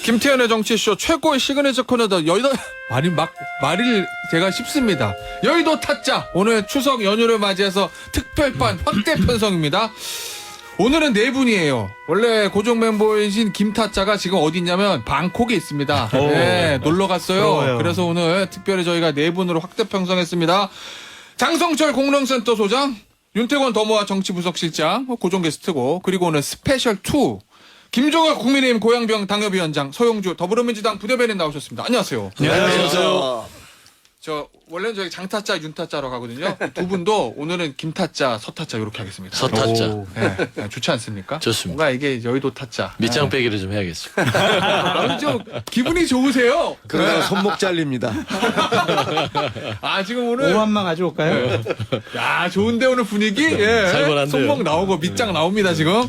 김태현의 정치쇼 최고의 시그니처 코너다. 여의도 말을 제가 쉽습니다. 여의도 타짜 오늘 추석 연휴를 맞이해서 특별판 확대 편성입니다. 오늘은 네 분이에요. 원래 고정 멤버이신 김타짜가 지금 어디 있냐면 방콕에 있습니다. 네, 놀러 갔어요. 부러워요. 그래서 오늘 특별히 저희가 네 분으로 확대 편성했습니다. 장성철 공릉센터 소장, 윤태권 더모아 정치부석실장 고정 게스트고, 그리고 오늘 스페셜 2 김종혁 국민의힘 고양병 당협위원장, 서용주 더불어민주당 부대변인 나오셨습니다. 안녕하세요. 안녕하세요. 저 원래는 저희 장타짜 윤타짜로 가거든요. 두 분도 오늘은 김타짜 서타짜 이렇게 하겠습니다. 서타짜. 네, 좋지 않습니까? 좋습니다. 뭔가 이게 여의도 타짜. 밑장 빼기를 좀 해야겠습니다. 아, 좀 기분이 좋으세요? 그러다가 손목 잘립니다. 아 지금 오늘 오한마 가져올까요? 야 좋은데 오늘 분위기. 예. 살벌한데요. 손목 나오고 밑장 나옵니다 지금.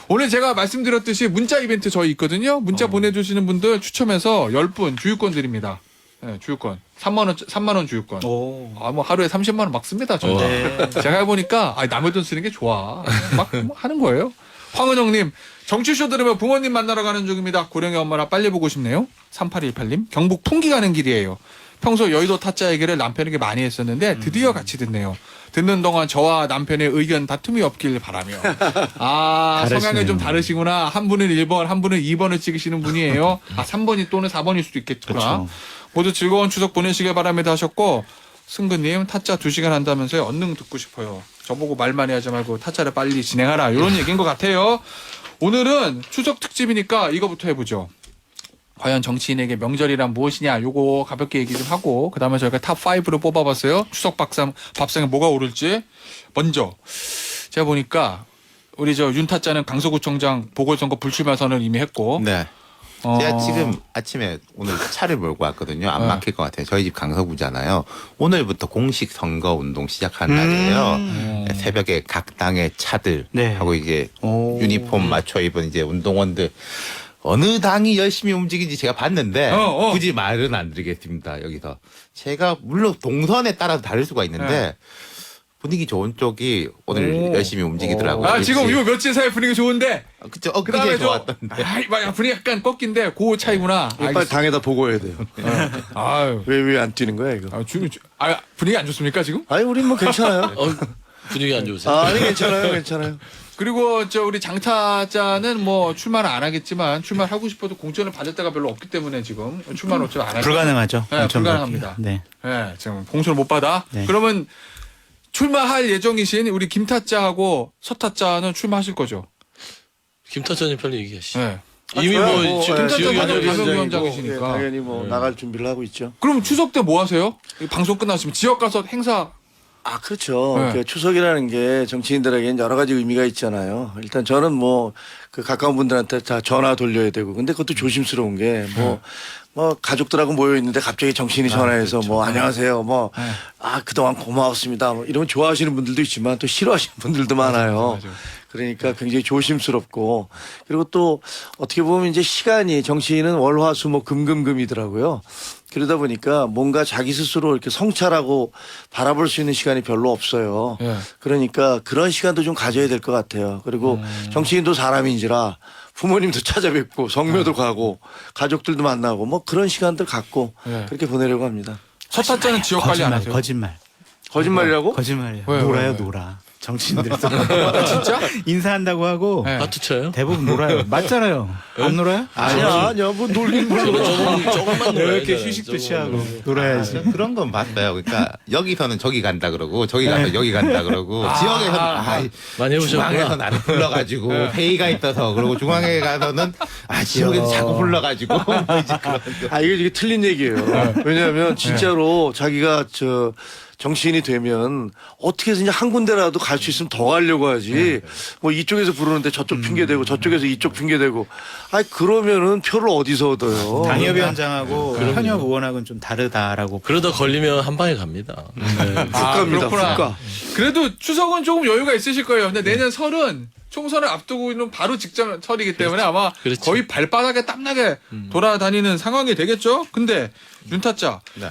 오늘 제가 말씀드렸듯이 문자 이벤트 저희 있거든요. 문자 보내주시는 분들 추첨해서 10분 주유권 드립니다. 네, 주유권. 3만 원 주유권. 오. 아, 뭐 하루에 30만 원 막 씁니다, 저는. 네. 제가 해보니까 남의 돈 쓰는 게 좋아. 막 하는 거예요. 황은영님, 정치쇼 들으면 부모님 만나러 가는 중입니다. 고령의 엄마라 빨리 보고 싶네요. 3818님, 경북 풍기 가는 길이에요. 평소 여의도 타짜 얘기를 남편에게 많이 했었는데 드디어 같이 듣네요. 듣는 동안 저와 남편의 의견 다툼이 없길 바라며. 아, 다르시네요. 성향이 좀 다르시구나. 한 분은 1번, 한 분은 2번을 찍으시는 분이에요. 아, 3번이 또는 4번일 수도 있겠구나. 그렇죠. 모두 즐거운 추석 보내시길 바랍니다 하셨고, 승근님 타짜 2시간 한다면서요. 언능 듣고 싶어요. 저보고 말 많이 하지 말고 타짜를 빨리 진행하라. 이런 얘기인 것 같아요. 오늘은 추석 특집이니까 이거부터 해보죠. 과연 정치인에게 명절이란 무엇이냐, 요거 가볍게 얘기 좀 하고, 그 다음에 저희가 탑5로 뽑아봤어요. 추석 밥상에 뭐가 오를지. 먼저 제가 보니까 우리 저 윤타짜는 강서구청장 보궐선거 불출마 선언을 이미 했고, 네. 제가 지금 아침에 오늘 차를 몰고 왔거든요. 안 막힐 것 같아요. 저희 집 강서구잖아요. 오늘부터 공식 선거 운동 시작하는 날이에요. 네, 새벽에 각 당의 차들 네. 하고 이제 오. 유니폼 맞춰 입은 이제 운동원들 어느 당이 열심히 움직이는지 제가 봤는데 굳이 말은 안 드리겠습니다. 여기서 제가 물론 동선에 따라서 다를 수가 있는데 분위기 좋은 쪽이 오늘 열심히 움직이더라고요. 아, 지금 요 며칠 사이 분위기 좋은데, 그쵸? 그 다음에 그게 좀, 좋았던데. 분위기 약간 꺾인데, 그 차이구나. 빨리 당에다 보고해야 돼요. 아유. 왜 안 뛰는 거야 이거? 분위기 안 좋습니까, 지금? 아니 우린 뭐 괜찮아요. 분위기 안 좋으세요? 아니 괜찮아요, 괜찮아요. 그리고 우리 장타자는 뭐 출마를 안 하겠지만, 출마를 하고 싶어도 공천을 받을 데가 별로 없기 때문에 지금 출마를 어차피 안 하죠. 불가능하죠. 네, 불가능합니다. 네. 네, 지금 공천을 못 받아. 네. 그러면 출마할 예정이신 우리 김타짜하고 서타짜는 출마하실 거죠? 김타짜님 빨리 얘기하시죠. 네. 이미 저야 뭐 지금 김타짜 지역이 당연히 아니라 당협위원장이시니까. 당연히 뭐 나갈 준비를 하고 있죠. 그럼 추석 때 뭐 하세요? 이 방송 끝나시면 지역 가서 행사. 아 그렇죠. 네. 그 추석이라는 게 정치인들에게는 여러 가지 의미가 있잖아요. 일단 저는 뭐 그 가까운 분들한테 다 전화 돌려야 되고, 근데 그것도 조심스러운 게 뭐 가족들하고 모여 있는데 갑자기 정치인이 전화해서 뭐 안녕하세요, 뭐 그동안 고마웠습니다, 뭐 이러면 좋아하시는 분들도 있지만 또 싫어하시는 분들도 많아요. 맞아요. 그러니까 굉장히 조심스럽고, 그리고 또 어떻게 보면 이제 시간이 정치인은 월화수목 금금금이더라고요. 그러다 보니까 뭔가 자기 스스로 이렇게 성찰하고 바라볼 수 있는 시간이 별로 없어요. 예. 그러니까 그런 시간도 좀 가져야 될 것 같아요. 그리고 정치인도 사람인지라 부모님도 찾아뵙고 성묘도 가고 가족들도 만나고 뭐 그런 시간들 갖고 예. 그렇게 보내려고 합니다. 서타짜는 지역 관리 안 하세요? 거짓말이라고? 거짓말이에요. 왜요? 놀아요, 왜? 놀아. 정치인들 진짜? 인사한다고 하고 네. 하투쳐요? 대부분 놀아요. 맞잖아요. 안 놀아요? 아니야, 뭐 놀긴 몰라. 조금만 놀아요. 이렇게 휴식도 취하고 놀아야지. 그런 건 봤어요. 그러니까 여기서는 저기 간다 그러고 저기 가서 여기 간다 그러고 지역에서는 많이 해보셨구나. 중앙에서 나를 불러가지고 회의가 있어서 그러고 중앙에 가서는 지역에서 자꾸 불러가지고 이제 그런 거. 이게 틀린 얘기예요. 왜냐하면 진짜로 자기가 정치인이 되면 어떻게 해서 이제 한 군데라도 갈 수 있으면 더 가려고 하지. 뭐 이쪽에서 부르는데 저쪽 핑계대고 저쪽에서 이쪽 핑계대고. 그러면은 표를 어디서 얻어요? 당협위원장하고 현역 의원하고는 좀 다르다라고. 그러다 걸리면 한 방에 갑니다. 국가입니다. 그렇구나. 국가. 그래도 추석은 조금 여유가 있으실 거예요. 근데 내년 설은 총선을 앞두고 있는 바로 직전 설이기 때문에 아마 그렇죠. 거의 발바닥에 땀나게 돌아다니는 상황이 되겠죠. 근데 윤타짜, 네.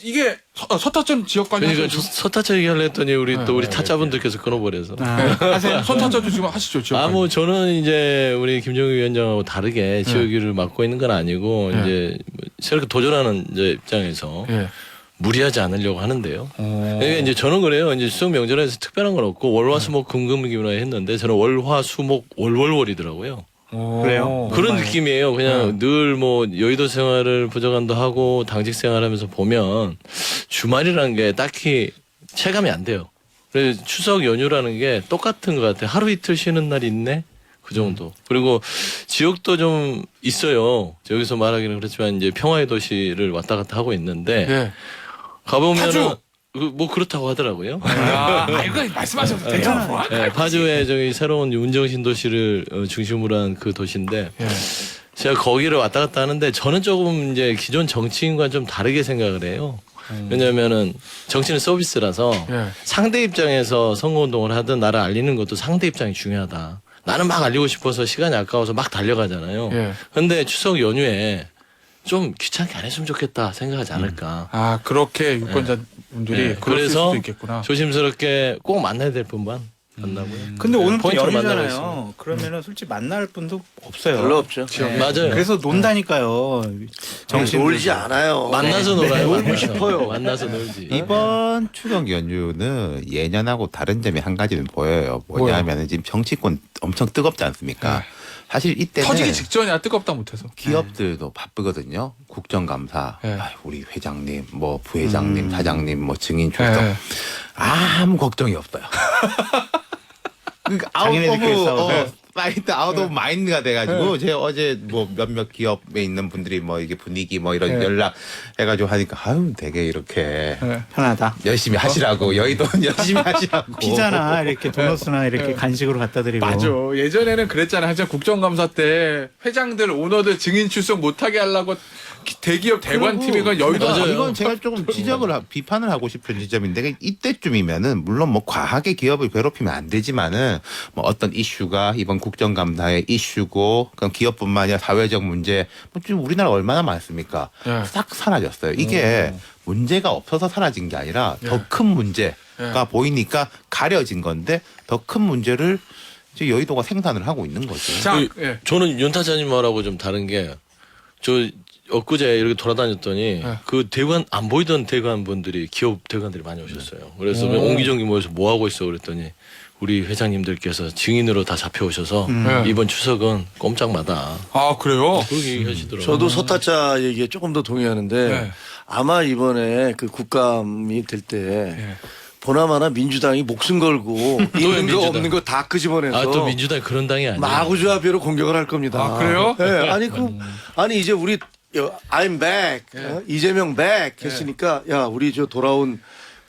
이게 서타전 지역 관련 그러니까 서타차 얘기하려 했더니 우리 또 우리 타짜분들께서 끊어버려서. 하세요. 서타전도 지금 하시죠. 지역 뭐 저는 이제 우리 김정일 위원장하고 다르게 지역위를 맡고 있는 건 아니고 이제 새롭게 도전하는 이제 입장에서 예. 무리하지 않으려고 하는데요. 그러니까 이제 저는 그래요. 이제 추석 명절에서 특별한 건 없고 월화수목 금금기로 했는데 저는 월화수목 월월월이더라고요. 그래요? 그런 느낌이에요. 그냥 늘 뭐 여의도 생활을 부족한도 하고 당직 생활하면서 보면 주말이라는 게 딱히 체감이 안 돼요. 그래서 추석 연휴라는 게 똑같은 것 같아요. 하루 이틀 쉬는 날이 있네. 그 정도. 그리고 지역도 좀 있어요. 여기서 말하기는 그렇지만 이제 평화의 도시를 왔다 갔다 하고 있는데 예. 가보면은 파주! 뭐 그렇다고 하더라고요. 이거 말씀하셔도 돼요. 네, 파주에 저기 새로운 운정신 도시를 중심으로 한 그 도시인데 예. 제가 거기를 왔다 갔다 하는데 저는 조금 이제 기존 정치인과 좀 다르게 생각을 해요. 왜냐면은 정치는 서비스라서 예. 상대 입장에서 선거운동을 하든 나를 알리는 것도 상대 입장이 중요하다. 나는 막 알리고 싶어서 시간이 아까워서 막 달려가잖아요. 예. 근데 추석 연휴에 좀 귀찮게 안 했으면 좋겠다 생각하지 않을까. 그렇게 유권자분들이 네, 그럴 그래서 수도 있겠구나. 조심스럽게 꼭 만나야 될 분만 만나고요. 근데 오늘 또 포인트로 만나고 연휴잖아요. 그러면은 솔직히 만날 분도 없어요. 별로 없죠. 네. 맞아요. 그래서 논다니까요. 놀지 않아요. 만나서 놀아요. 놀고 만나서. 싶어요. 만나서 놀지. 이번 추석 연휴는 예년하고 다른 점이 한 가지는 보여요. 뭐냐면 지금 정치권 엄청 뜨겁지 않습니까? 사실 이때는 터지기 직전이야. 뜨겁다 못해서. 기업들도 바쁘거든요. 국정감사, 네. 우리 회장님, 뭐 부회장님, 사장님, 뭐 증인 출석 네. 아무 걱정이 없어요. 그러니까 자기네들끼리 싸우고. 마인드 아웃 오브 마인드가 돼가지고 제가 어제 뭐 몇몇 기업에 있는 분들이 뭐 이게 분위기 뭐 이런 네. 연락 해가지고 하니까 아유 되게 이렇게 편하다. 열심히 하시라고 여의도는 열심히 하시라고 피자나 이렇게 도넛이나 이렇게 간식으로 갖다 드리고. 맞아. 예전에는 그랬잖아. 한참 국정감사 때 회장들, 오너들 증인 출석 못하게 하려고 대기업 대관팀이건 여의도 맞아요. 이건 제가 조금 비판을 하고 싶은 지점인데 이때쯤이면은 물론 뭐 과하게 기업을 괴롭히면 안 되지만은 뭐 어떤 이슈가 이번 국정감사의 이슈고 그럼 기업뿐만 아니라 사회적 문제 뭐 지금 우리나라 얼마나 많습니까? 네. 싹 사라졌어요. 이게 문제가 없어서 사라진 게 아니라 더 큰 문제가 보이니까 가려진 건데 더 큰 문제를 이제 여의도가 생산을 하고 있는 거죠. 자, 그, 저는 윤타자님 말하고 좀 다른 게 저 엊그제 이렇게 돌아다녔더니 그 대관 안 보이던 대관 분들이 기업 대관들이 많이 오셨어요. 그래서 옹기종기 모여서 뭐 하고 있어 그랬더니 우리 회장님들께서 증인으로 다 잡혀오셔서 이번 추석은 꼼짝마다 그래요? 그렇게 얘기하시더라고요. 저도 서타자 얘기에 조금 더 동의하는데 네. 아마 이번에 그 국감이 될 때 보나마나 민주당이 목숨 걸고 있는 거 민주당. 없는 거 다 끄집어내서 또 민주당이 그런 당이 아니에요. 마구조합으로 공격을 할 겁니다. 그래요? 네, 아니 이제 우리 I'm back 이재명 back 했으니까 야 우리 저 돌아온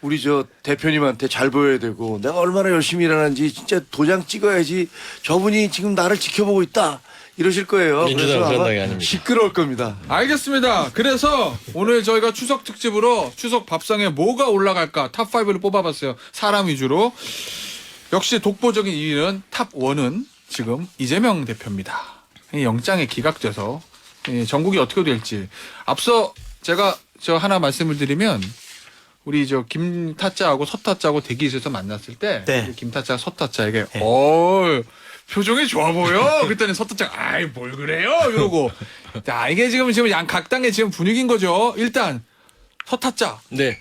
우리 저 대표님한테 잘 보여야 되고 내가 얼마나 열심히 일하는지 진짜 도장 찍어야지 저분이 지금 나를 지켜보고 있다 이러실 거예요. 민주당은 그래서 그런 아마 당이 아닙니다. 시끄러울 겁니다. 알겠습니다. 그래서 오늘 저희가 추석 특집으로 추석 밥상에 뭐가 올라갈까 탑5를 뽑아봤어요. 사람 위주로. 역시 독보적인 2위는 탑1은 지금 이재명 대표입니다. 이 영장에 기각돼서 전국이 어떻게 될지. 앞서 제가 저 하나 말씀을 드리면 우리 저 김타짜하고 서타짜하고 대기실에서 만났을 때 네. 김타짜가 서타짜에게 표정이 좋아 보여. 그랬더니 서타짜가 아이 뭘 그래요 이러고. 자 이게 지금 각 당의 지금 분위기인 거죠. 일단 서타짜 네.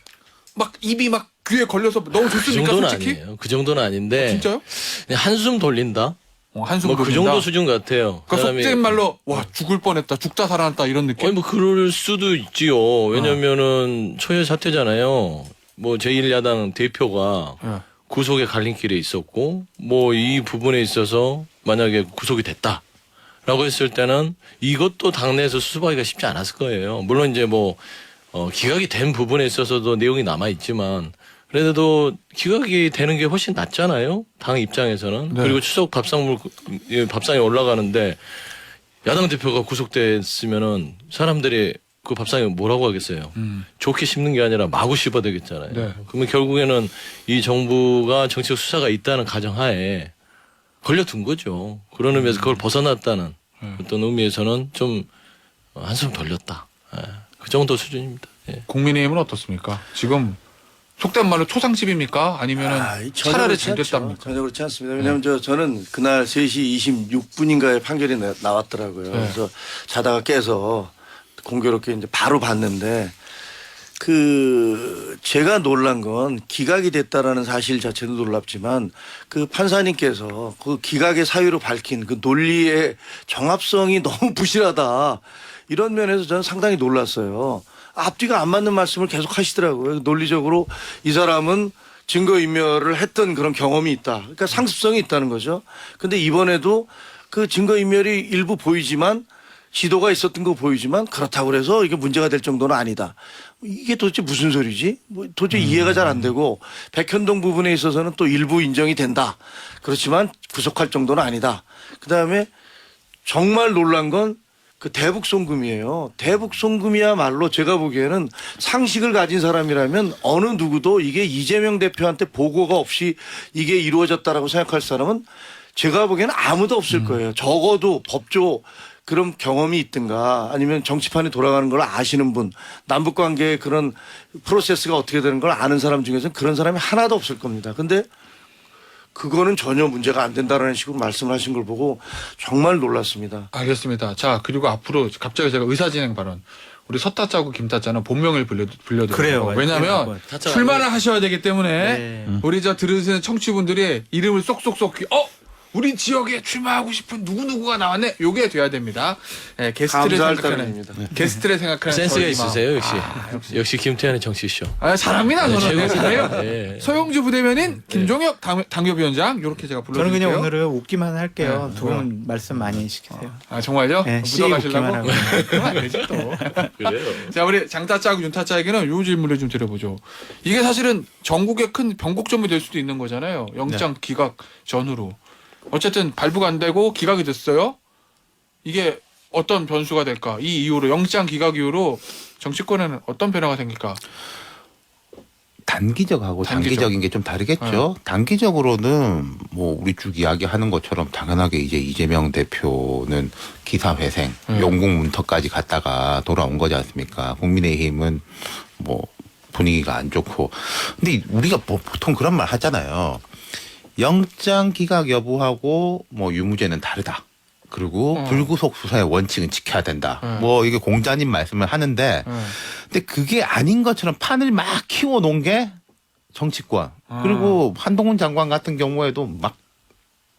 막 입이 막 귀에 걸려서 너무 그 좋습니까 정도는 솔직히? 아니에요. 그 정도는 아닌데. 진짜요? 그냥 한숨 돌린다. 한숨 뭐 그 돌린다. 정도 수준 같아요. 그러니까 사람이- 속된 말로 와 죽을 뻔했다, 죽다 살아났다 이런 느낌. 아니 뭐 그럴 수도 있지요. 왜냐면은 초유 사태잖아요. 뭐 제1야당 대표가 구속의 갈림길에 있었고 뭐 이 부분에 있어서 만약에 구속이 됐다라고 했을 때는 이것도 당내에서 수습하기가 쉽지 않았을 거예요. 물론 이제 뭐 기각이 된 부분에 있어서도 내용이 남아 있지만 그래도 기각이 되는 게 훨씬 낫잖아요. 당 입장에서는. 네. 그리고 추석 밥상에 올라가는데 야당 대표가 구속됐으면은 사람들이 그 밥상에 뭐라고 하겠어요. 좋게 씹는 게 아니라 마구 씹어야 되겠잖아요. 네. 그러면 결국에는 이 정부가 정치적 수사가 있다는 가정하에 걸려둔 거죠. 그런 의미에서 그걸 벗어났다는 어떤 의미에서는 좀 한숨 돌렸다. 예. 그 정도 수준입니다. 예. 국민의힘은 어떻습니까? 지금 속된 말로 초상집입니까? 아니면은 차라리 잘 됐답니까? 전혀 그렇지 않습니다. 왜냐하면 저는 그날 3시 26분인가에 판결이 나왔더라고요. 그래서 자다가 깨서 공교롭게 이제 바로 봤는데 제가 놀란 건 기각이 됐다라는 사실 자체도 놀랍지만 그 판사님께서 그 기각의 사유로 밝힌 그 논리의 정합성이 너무 부실하다. 이런 면에서 저는 상당히 놀랐어요. 앞뒤가 안 맞는 말씀을 계속 하시더라고요. 논리적으로 이 사람은 증거인멸을 했던 그런 경험이 있다. 그러니까 상습성이 있다는 거죠. 근데 이번에도 그 증거인멸이 일부 보이지만 지도가 있었던 거 보이지만 그렇다고 해서 이게 문제가 될 정도는 아니다. 이게 도대체 무슨 소리지? 뭐 도저히 이해가 잘 안 되고 백현동 부분에 있어서는 또 일부 인정이 된다. 그렇지만 구속할 정도는 아니다. 그다음에 정말 놀란 건 그 대북송금이에요. 대북송금이야말로 제가 보기에는 상식을 가진 사람이라면 어느 누구도 이게 이재명 대표한테 보고가 없이 이게 이루어졌다라고 생각할 사람은 제가 보기에는 아무도 없을 거예요. 적어도 법조 그런 경험이 있든가 아니면 정치판이 돌아가는 걸 아시는 분, 남북관계의 그런 프로세스가 어떻게 되는 걸 아는 사람 중에서는 그런 사람이 하나도 없을 겁니다. 근데 그거는 전혀 문제가 안 된다라는 식으로 말씀하신 걸 보고 정말 놀랐습니다. 알겠습니다. 자, 그리고 앞으로 갑자기 제가 의사진행 발언. 우리 서타짜고 김타짜는 본명을 불려드려요. 그래요. 왜냐하면 출마를 하셔야 되기 때문에 네. 우리 들으시는 청취분들이 이름을 쏙쏙쏙 우리 지역에 출마하고 싶은 누구누구가 나왔네. 요게 돼야 됩니다. 네, 게스트를 감사할 생각하는 따름입니다. 게스트를 생각하는 센스가 저희 있으세요 마음. 역시. 역시 김태현의 정치쇼. 잘합니다. 저는 최고. 잘해요. 네. 서영주 부대변인 김종혁 당협위원장 이렇게 제가 저는 불러드릴게요. 그냥 오늘은 웃기만 할게요. 네. 두 분 말씀 많이 시키세요. 정말요? 네, 씨 웃기만 묻어가시려고? 하고. 그러면 안 되지 또. 그래요. 자, 우리 장타짜하고 윤타짜에게는 요 질문을 좀 드려보죠. 이게 사실은 전국의 큰 변곡점이 될 수도 있는 거잖아요. 영장 기각 전후로. 어쨌든 발부가 안 되고 기각이 됐어요. 이게 어떤 변수가 될까? 이 이후로 영장 기각 이후로 정치권에는 어떤 변화가 생길까? 단기적하고 장기적인 게 좀 다르겠죠. 단기적으로는 뭐 우리 쭉 이야기하는 것처럼 당연하게 이제 이재명 대표는 기사회생, 영국문턱까지 갔다가 돌아온 거지 않습니까? 국민의힘은 뭐 분위기가 안 좋고. 근데 우리가 뭐 보통 그런 말 하잖아요. 영장 기각 여부하고 뭐 유무죄는 다르다. 그리고 불구속 수사의 원칙은 지켜야 된다. 뭐 이게 공자님 말씀을 하는데 근데 그게 아닌 것처럼 판을 막 키워 놓은 게 정치권. 그리고 한동훈 장관 같은 경우에도 막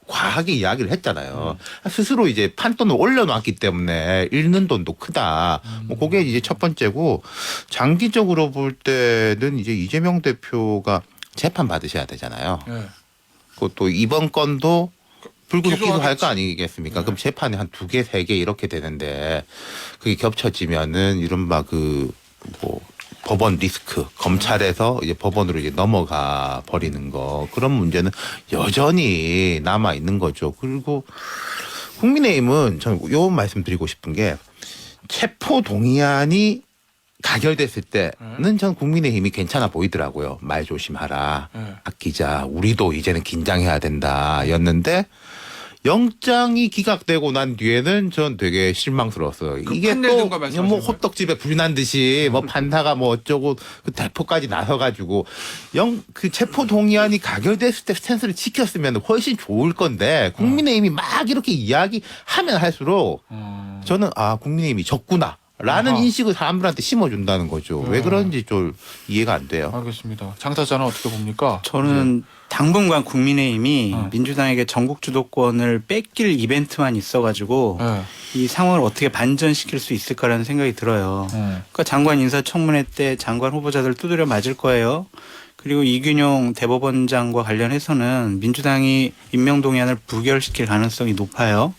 과하게 이야기를 했잖아요. 스스로 이제 판돈을 올려놨기 때문에 잃는 돈도 크다. 뭐 그게 이제 첫 번째고 장기적으로 볼 때는 이제 이재명 대표가 재판 받으셔야 되잖아요. 네. 그것도 이번 건도 불구속 기소하겠지. 기소할 거 아니겠습니까? 그럼 재판이 한 2개, 3개 이렇게 되는데 그게 겹쳐지면은 이른바 뭐 법원 리스크, 검찰에서 이제 법원으로 이제 넘어가 버리는 거 그런 문제는 여전히 남아 있는 거죠. 그리고 국민의힘은 저는 요 말씀 드리고 싶은 게 체포 동의안이 가결됐을 때는 전 국민의힘이 괜찮아 보이더라고요. 말 조심하라. 아끼자. 우리도 이제는 긴장해야 된다. 였는데 영장이 기각되고 난 뒤에는 전 되게 실망스러웠어요. 그 이게 판넬 또 등과 말씀하시는 뭐 거예요? 호떡집에 불 난 듯이 뭐 판사가 뭐 어쩌고 그 대포까지 나서가지고 그 체포 동의안이 가결됐을 때 스탠스를 지켰으면 훨씬 좋을 건데 국민의힘이 막 이렇게 이야기하면 할수록 저는 국민의힘이 졌구나. 라는 인식을 사람들한테 심어준다는 거죠. 왜 그런지 좀 이해가 안 돼요. 알겠습니다. 장타짜는 어떻게 봅니까? 저는 당분간 국민의힘이 민주당에게 전국 주도권을 뺏길 이벤트만 있어가지고 이 상황을 어떻게 반전시킬 수 있을까라는 생각이 들어요. 그러니까 장관 인사청문회 때 장관 후보자들 두드려 맞을 거예요. 그리고 이균용 대법원장과 관련해서는 민주당이 임명동의안을 부결시킬 가능성이 높아요.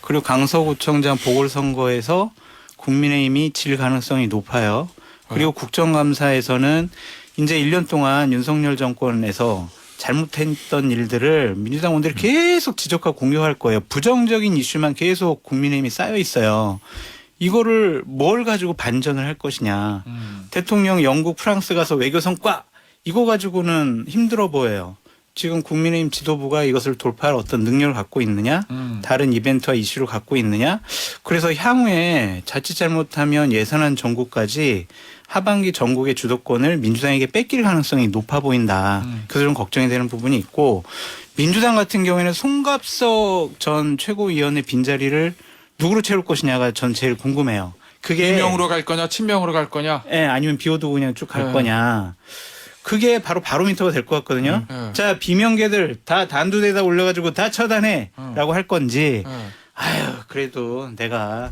그리고 강서구청장 보궐선거에서 국민의힘이 질 가능성이 높아요. 그리고 국정감사에서는 이제 1년 동안 윤석열 정권에서 잘못했던 일들을 민주당 의원들이 계속 지적하고 공유할 거예요. 부정적인 이슈만 계속 국민의힘이 쌓여 있어요. 이거를 뭘 가지고 반전을 할 것이냐. 대통령 영국 프랑스 가서 외교 성과 이거 가지고는 힘들어 보여요. 지금 국민의힘 지도부가 이것을 돌파할 어떤 능력을 갖고 있느냐, 다른 이벤트와 이슈를 갖고 있느냐. 그래서 향후에 자칫 잘못하면 예산안 정국까지 하반기 전국의 주도권을 민주당에게 뺏길 가능성이 높아 보인다. 그래서 좀 걱정이 되는 부분이 있고, 민주당 같은 경우에는 송갑석 전 최고위원의 빈자리를 누구로 채울 것이냐가 전 제일 궁금해요. 그게 이명으로 갈 거냐, 친명으로 갈 거냐. 예, 아니면 비워두고 그냥 쭉 갈 거냐. 그게 바로 바로미터가 될 것 같거든요. 자, 비명계들 다 단두대에다 올려가지고 다 처단해라고 할 건지. 아유, 그래도 내가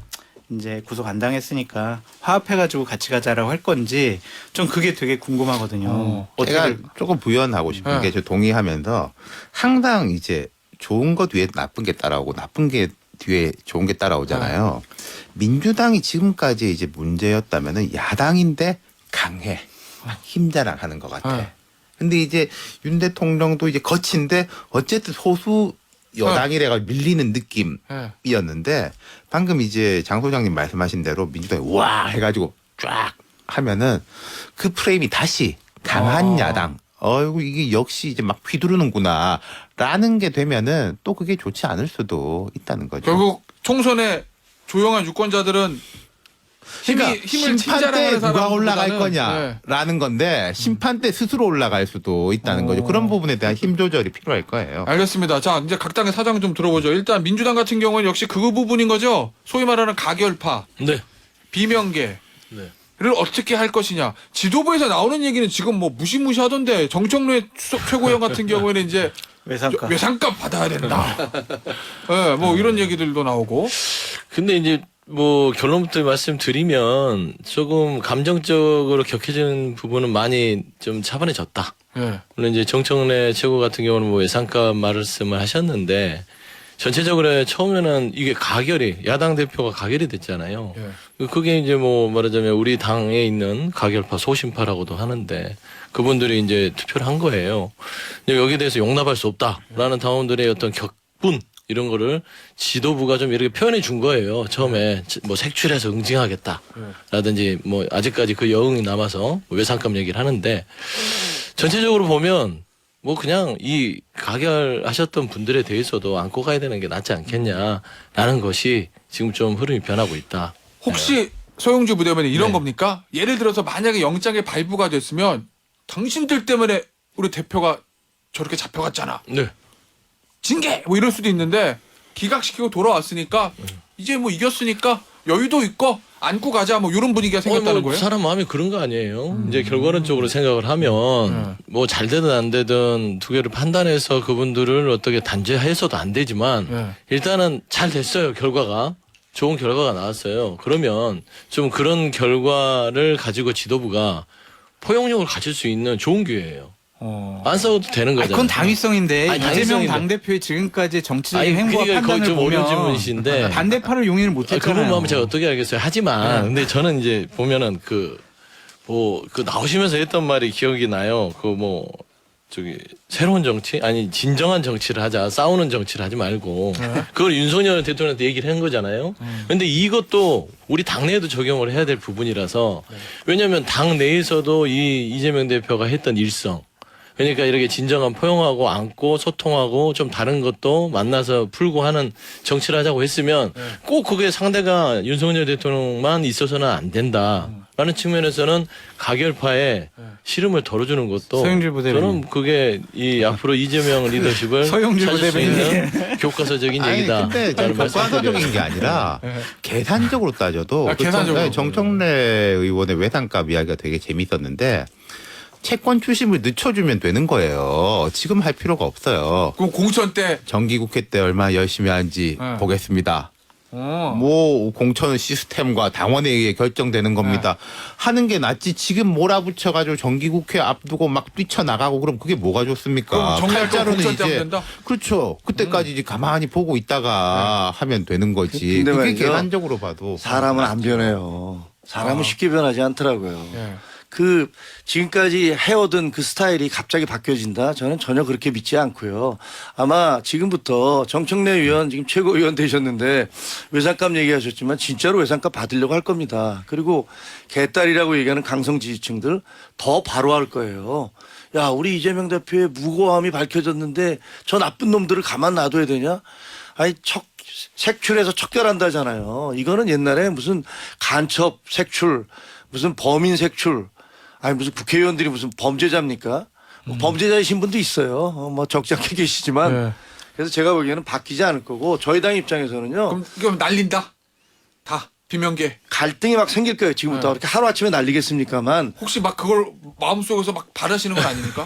이제 구속 안 당했으니까 화합해가지고 같이 가자라고 할 건지 좀 그게 되게 궁금하거든요. 제가 조금 부연하고 싶은 게 저 동의하면서 항상 이제 좋은 것 위에 나쁜 게 따라오고 나쁜 게 뒤에 좋은 게 따라오잖아요. 민주당이 지금까지 이제 문제였다면은 야당인데 강해. 힘자랑하는 것 같아. 근데 이제 윤 대통령도 이제 거친데 어쨌든 소수 여당이래가 밀리는 느낌이었는데 방금 이제 장 소장님 말씀하신 대로 민주당이 와 해가지고 쫙 하면은 그 프레임이 다시 강한 야당. 어이구 이게 역시 이제 막 휘두르는구나라는 게 되면은 또 그게 좋지 않을 수도 있다는 거죠. 결국 총선에 조용한 유권자들은 힘을 심판 때 친자랑하는 누가 올라갈 사람보다는 거냐라는 건데 심판 때 스스로 올라갈 수도 있다는 거죠. 그런 부분에 대한 힘 조절이 필요할 거예요. 알겠습니다. 자, 이제 각 당의 사정 좀 들어보죠. 일단 민주당 같은 경우는 역시 그 부분인 거죠. 소위 말하는 가결파, 네. 비명계. 네. 를 어떻게 할 것이냐. 지도부에서 나오는 얘기는 지금 뭐 무시무시하던데 정청래 최고위원 같은 경우에는 이제 외상값 받아야 된다. 네, 뭐 이런 얘기들도 나오고. 근데 이제 뭐 결론부터 말씀드리면 조금 감정적으로 격해지는 부분은 많이 좀 차분해졌다. 네. 물론 이제 정청래 최고 같은 경우는 뭐 외상값 말씀을 하셨는데 전체적으로 처음에는 이게 야당 대표가 가결이 됐잖아요. 그게 이제 뭐 말하자면 우리 당에 있는 가결파 소신파라고도 하는데 그분들이 이제 투표를 한 거예요. 여기에 대해서 용납할 수 없다라는 당원들의 어떤 격분 이런 거를 지도부가 좀 이렇게 표현해 준 거예요. 처음에 뭐 색출해서 응징하겠다라든지 뭐 아직까지 그 여응이 남아서 외상값 얘기를 하는데 전체적으로 보면 뭐 그냥 이 가결하셨던 분들에 대해서도 안고 가야 되는 게 낫지 않겠냐라는 것이 지금 좀 흐름이 변하고 있다. 혹시 소영주 부대변인 이런 네. 겁니까? 예를 들어서 만약에 영장이 발부가 됐으면 당신들 때문에 우리 대표가 저렇게 잡혀갔잖아. 네. 징계! 뭐 이럴 수도 있는데 기각시키고 돌아왔으니까 이제 뭐 이겼으니까 여유도 있고 안고 가자 뭐 이런 분위기가 생겼다는 거예요? 사람 마음이 그런 거 아니에요. 이제 결과론적으로 생각을 하면 뭐 잘 되든 안 되든 두 개를 판단해서 그분들을 어떻게 단죄해서도 안 되지만 일단은 잘 됐어요. 결과가. 좋은 결과가 나왔어요. 그러면 좀 그런 결과를 가지고 지도부가 포용력을 가질 수 있는 좋은 기회예요. 안 싸워도 되는 거잖아요. 그건 당위성인데 아니, 이재명 당위성인데. 당대표의 지금까지 정치적인 아니, 행보와 그러니까 거의 판단을 좀 보면 어려운 질문이신데. 반대파를 용인을 그 못했잖아요. 마음을 제가 어떻게 알겠어요. 하지만 근데 저는 이제 보면은 그 나오시면서 했던 말이 기억이 나요. 새로운 정치? 아니, 진정한 정치를 하자. 싸우는 정치를 하지 말고. 그걸 윤석열 대통령한테 얘기를 한 거잖아요. 근데 이것도 우리 당내에도 적용을 해야 될 부분이라서 왜냐하면 당 내에서도 이재명 대표가 했던 일성. 그러니까 이렇게 진정한 포용하고 안고 소통하고 좀 다른 것도 만나서 풀고 하는 정치를 하자고 했으면 꼭 그게 상대가 윤석열 대통령만 있어서는 안 된다라는 측면에서는 가결파에 시름을 덜어주는 것도 서영주 부대변인. 저는 그게 이 앞으로 이재명 리더십을 서영주 찾을 수 부대변인. 있는 교과서적인 아니 얘기다. 근데 좀 객관적인 게 아니라 계산적으로 따져도 계산적으로. 정청래 의원의 외상값 이야기가 되게 재밌었는데 채권 추심을 늦춰주면 되는 거예요. 지금 할 필요가 없어요. 그럼 공천 때 정기국회 때 얼마나 열심히 하는지 보겠습니다. 뭐 공천 시스템과 당원에 의해 결정되는 겁니다. 하는 게 낫지 지금 몰아붙여가지고 정기국회 앞두고 막 뛰쳐나가고 그럼 그게 뭐가 좋습니까? 그럼 정리할 거 칼자루는 공천 때 하면 이제 된다? 그렇죠. 그때까지 이제 가만히 보고 있다가 하면 되는 거지. 근데 그게 말이죠. 계산적으로 봐도 사람은 안 변해요. 사람은 쉽게 변하지 않더라고요. 예. 지금까지 해오던 그 스타일이 갑자기 바뀌어진다? 저는 전혀 그렇게 믿지 않고요. 아마 지금부터 정청래 의원 지금 최고위원 되셨는데 외상값 얘기하셨지만 진짜로 외상값 받으려고 할 겁니다. 그리고 개딸이라고 얘기하는 강성 지지층들 더 바로 할 거예요. 야 우리 이재명 대표의 무고함이 밝혀졌는데 저 나쁜 놈들을 가만 놔둬야 되냐? 아니 색출해서 척결한다잖아요. 이거는 옛날에 무슨 간첩 색출, 무슨 범인 색출, 아니 무슨 국회의원들이 무슨 범죄자입니까? 뭐 범죄자이신 분도 있어요. 뭐 적지 않게 계시지만. 네. 그래서 제가 보기에는 바뀌지 않을 거고 저희 당 입장에서는요. 그럼 이거 날린다. 다 비명계. 갈등이 막 생길 거예요. 지금부터 그렇게 하루아침에 날리겠습니까만 혹시 막 그걸 마음속에서 막 바라시는 건 아닙니까?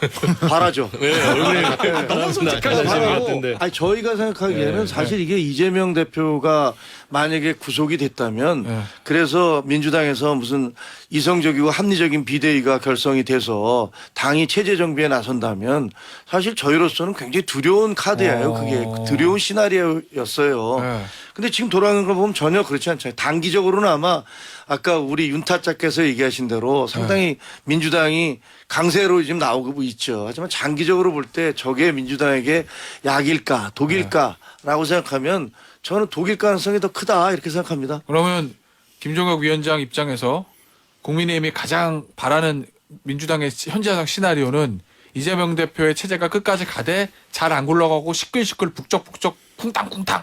바라죠. 왜 얼굴이 너무 솔직하시는 것 같은데. 아니 저희가 생각하기에는 사실 이게 이재명 대표가 만약에 구속이 됐다면 네. 그래서 민주당에서 무슨 이성적이고 합리적인 비대위가 결성이 돼서 당이 체제 정비에 나선다면 사실 저희로서는 굉장히 두려운 카드예요. 그게 두려운 시나리오였어요. 네. 근데 지금 돌아가는 걸 보면 전혀 그렇지 않잖아요. 단기적으로는 아마 아까 우리 윤타짜께서 얘기하신 대로 상당히 민주당이 강세로 지금 나오고 있죠. 하지만 장기적으로 볼 때 저게 민주당에게 약일까 독일까라고 생각하면 저는 독일 가능성이 더 크다 이렇게 생각합니다. 그러면 김종혁 위원장 입장에서 국민의힘이 가장 바라는 민주당의 현재 상황 시나리오는 이재명 대표의 체제가 끝까지 가되 잘 안 굴러가고 시끌시끌 북적북적 쿵탕쿵탕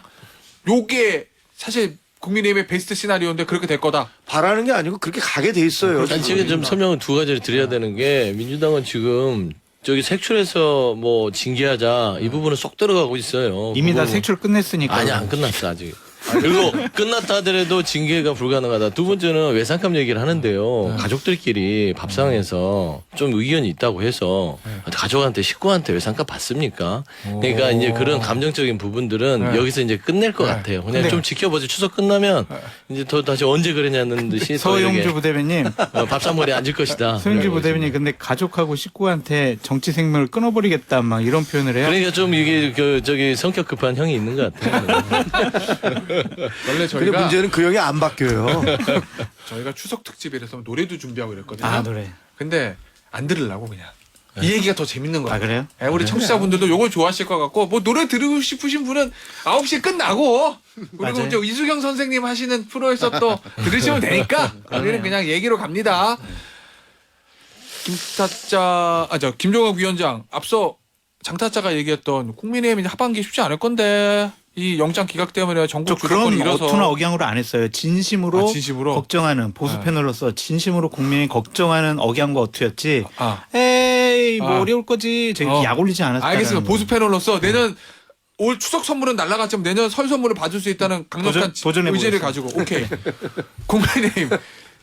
요게 사실 국민의힘의 베스트 시나리오인데 그렇게 될 거다. 바라는 게 아니고 그렇게 가게 돼 있어요. 아니, 지금 좀 설명을 두 가지를 드려야 되는 게 민주당은 지금 저기 색출해서 뭐 징계하자 이 부분은 쏙 들어가고 있어요. 이미 다 그거는- 색출 끝냈으니까. 아니 안 끝났어 아직. 그리고 끝났다 하더라도 징계가 불가능하다. 두 번째는 외상값 얘기를 하는데요. 가족들끼리 밥상에서 좀 의견이 있다고 해서 가족한테 식구한테 외상값 받습니까? 그러니까 이제 그런 감정적인 부분들은 여기서 이제 끝낼 것 같아요. 그냥 근데- 좀 지켜보죠. 추석 끝나면 이제 더 다시 언제 그랬냐는 듯이 또 이렇게 서영주 부대변님, 밥상머리에 앉을 것이다. 서영주 그런 거지. 부대변님, 근데 가족하고 식구한테 정치 생명을 끊어버리겠다 막 이런 표현을 해요. 그러니까 좀 이게 그 저기 성격 급한 형이 있는 것 같아요. 원래 근데 저희가 문제는 그 형이 안 바뀌어요. 저희가 추석 특집이라서 노래도 준비하고 이랬거든요. 아, 노래. 근데 안 들으려고 그냥. 이 얘기가 더 재밌는 거야. 아, 그래요? 우리 청취자분들도 요걸 좋아하실 것 같고 뭐 노래 들으고 싶으신 분은 9시에 끝나고 그리고 맞아요. 이제 이수경 선생님 하시는 프로에서 또 들으시면 되니까 우리는 그냥 얘기로 갑니다. 김종혁 위원장 앞서 장타짜가 얘기했던 국민의힘이 하반기 쉽지 않을 건데 이 영장 기각 때문에 전국 저 그런 주도권을 잃어서 어투나 억양으로 안 했어요. 진심으로, 진심으로? 걱정하는 보수 네. 패널로서 진심으로 국민이 걱정하는 억양과 어투였지. 아. 에이 뭐 아. 어려울 거지. 저기 약 올리지 않았다. 알겠습니다. 보수 패널로서 내년 올 추석 선물은 날라갔지만 내년 설 선물을 받을 수 있다는 강력한 의지를 도전해보겠습니다. 가지고 오케이. 국민의힘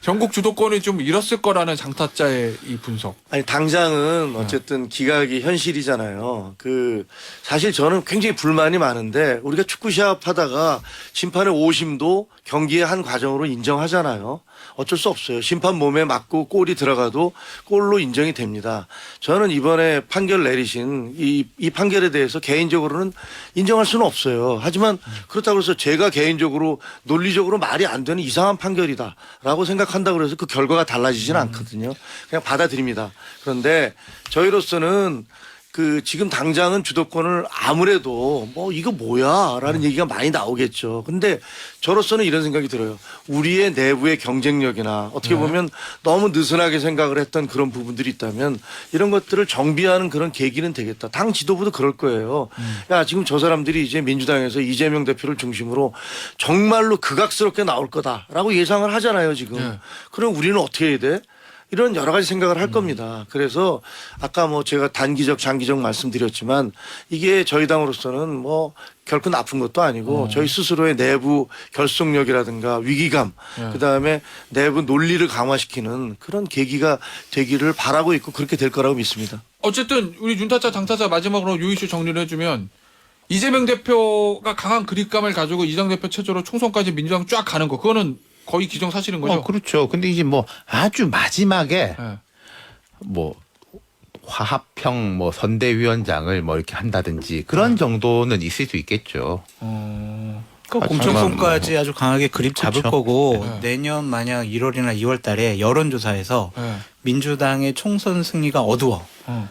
전국 주도권을 좀 잃었을 거라는 장타짜의 이 분석. 아니 당장은 어쨌든 기각이 현실이잖아요. 그 사실 저는 굉장히 불만이 많은데 우리가 축구 시합 하다가 심판의 오심도 경기의 한 과정으로 인정하잖아요. 어쩔 수 없어요. 심판 몸에 맞고 골이 들어가도 골로 인정이 됩니다. 저는 이번에 판결 내리신 이 판결에 대해서 개인적으로는 인정할 수는 없어요. 하지만 그렇다고 해서 제가 개인적으로 논리적으로 말이 안 되는 이상한 판결이다라고 생각한다고 해서 그 결과가 달라지지는 않거든요. 그냥 받아들입니다. 그런데 저희로서는 그 지금 당장은 주도권을 아무래도 뭐 이거 뭐야라는 얘기가 많이 나오겠죠. 근데 저로서는 이런 생각이 들어요. 우리의 내부의 경쟁력이나 어떻게 보면 너무 느슨하게 생각을 했던 그런 부분들이 있다면 이런 것들을 정비하는 그런 계기는 되겠다. 당 지도부도 그럴 거예요. 야 지금 저 사람들이 이제 민주당에서 이재명 대표를 중심으로 정말로 극악스럽게 나올 거다라고 예상을 하잖아요 지금. 그럼 우리는 어떻게 해야 돼? 이런 여러 가지 생각을 할 겁니다. 그래서 아까 뭐 제가 단기적 장기적 말씀드렸지만 이게 저희 당으로서는 뭐 결코 나쁜 것도 아니고 저희 스스로의 내부 결속력이라든가 위기감 그다음에 내부 논리를 강화시키는 그런 계기가 되기를 바라고 있고 그렇게 될 거라고 믿습니다. 어쨌든 우리 윤타짜 장타짜 마지막으로 요 이슈 정리를 해주면 이재명 대표가 강한 그립감을 가지고 이재명 대표 체제로 총선까지 민주당 쫙 가는 거 그거는 거의 기정사실인 거죠. 그렇죠. 근데 이제 뭐 아주 마지막에 네. 뭐 화합형 뭐 선대위원장을 뭐 이렇게 한다든지 그런 정도는 있을 수 있겠죠. 그러니까 공천권까지 아주 강하게 그립 잡을 그쵸. 거고 네. 내년 만약 1월이나 2월 달에 여론조사에서 네. 민주당의 총선 승리가 어두워.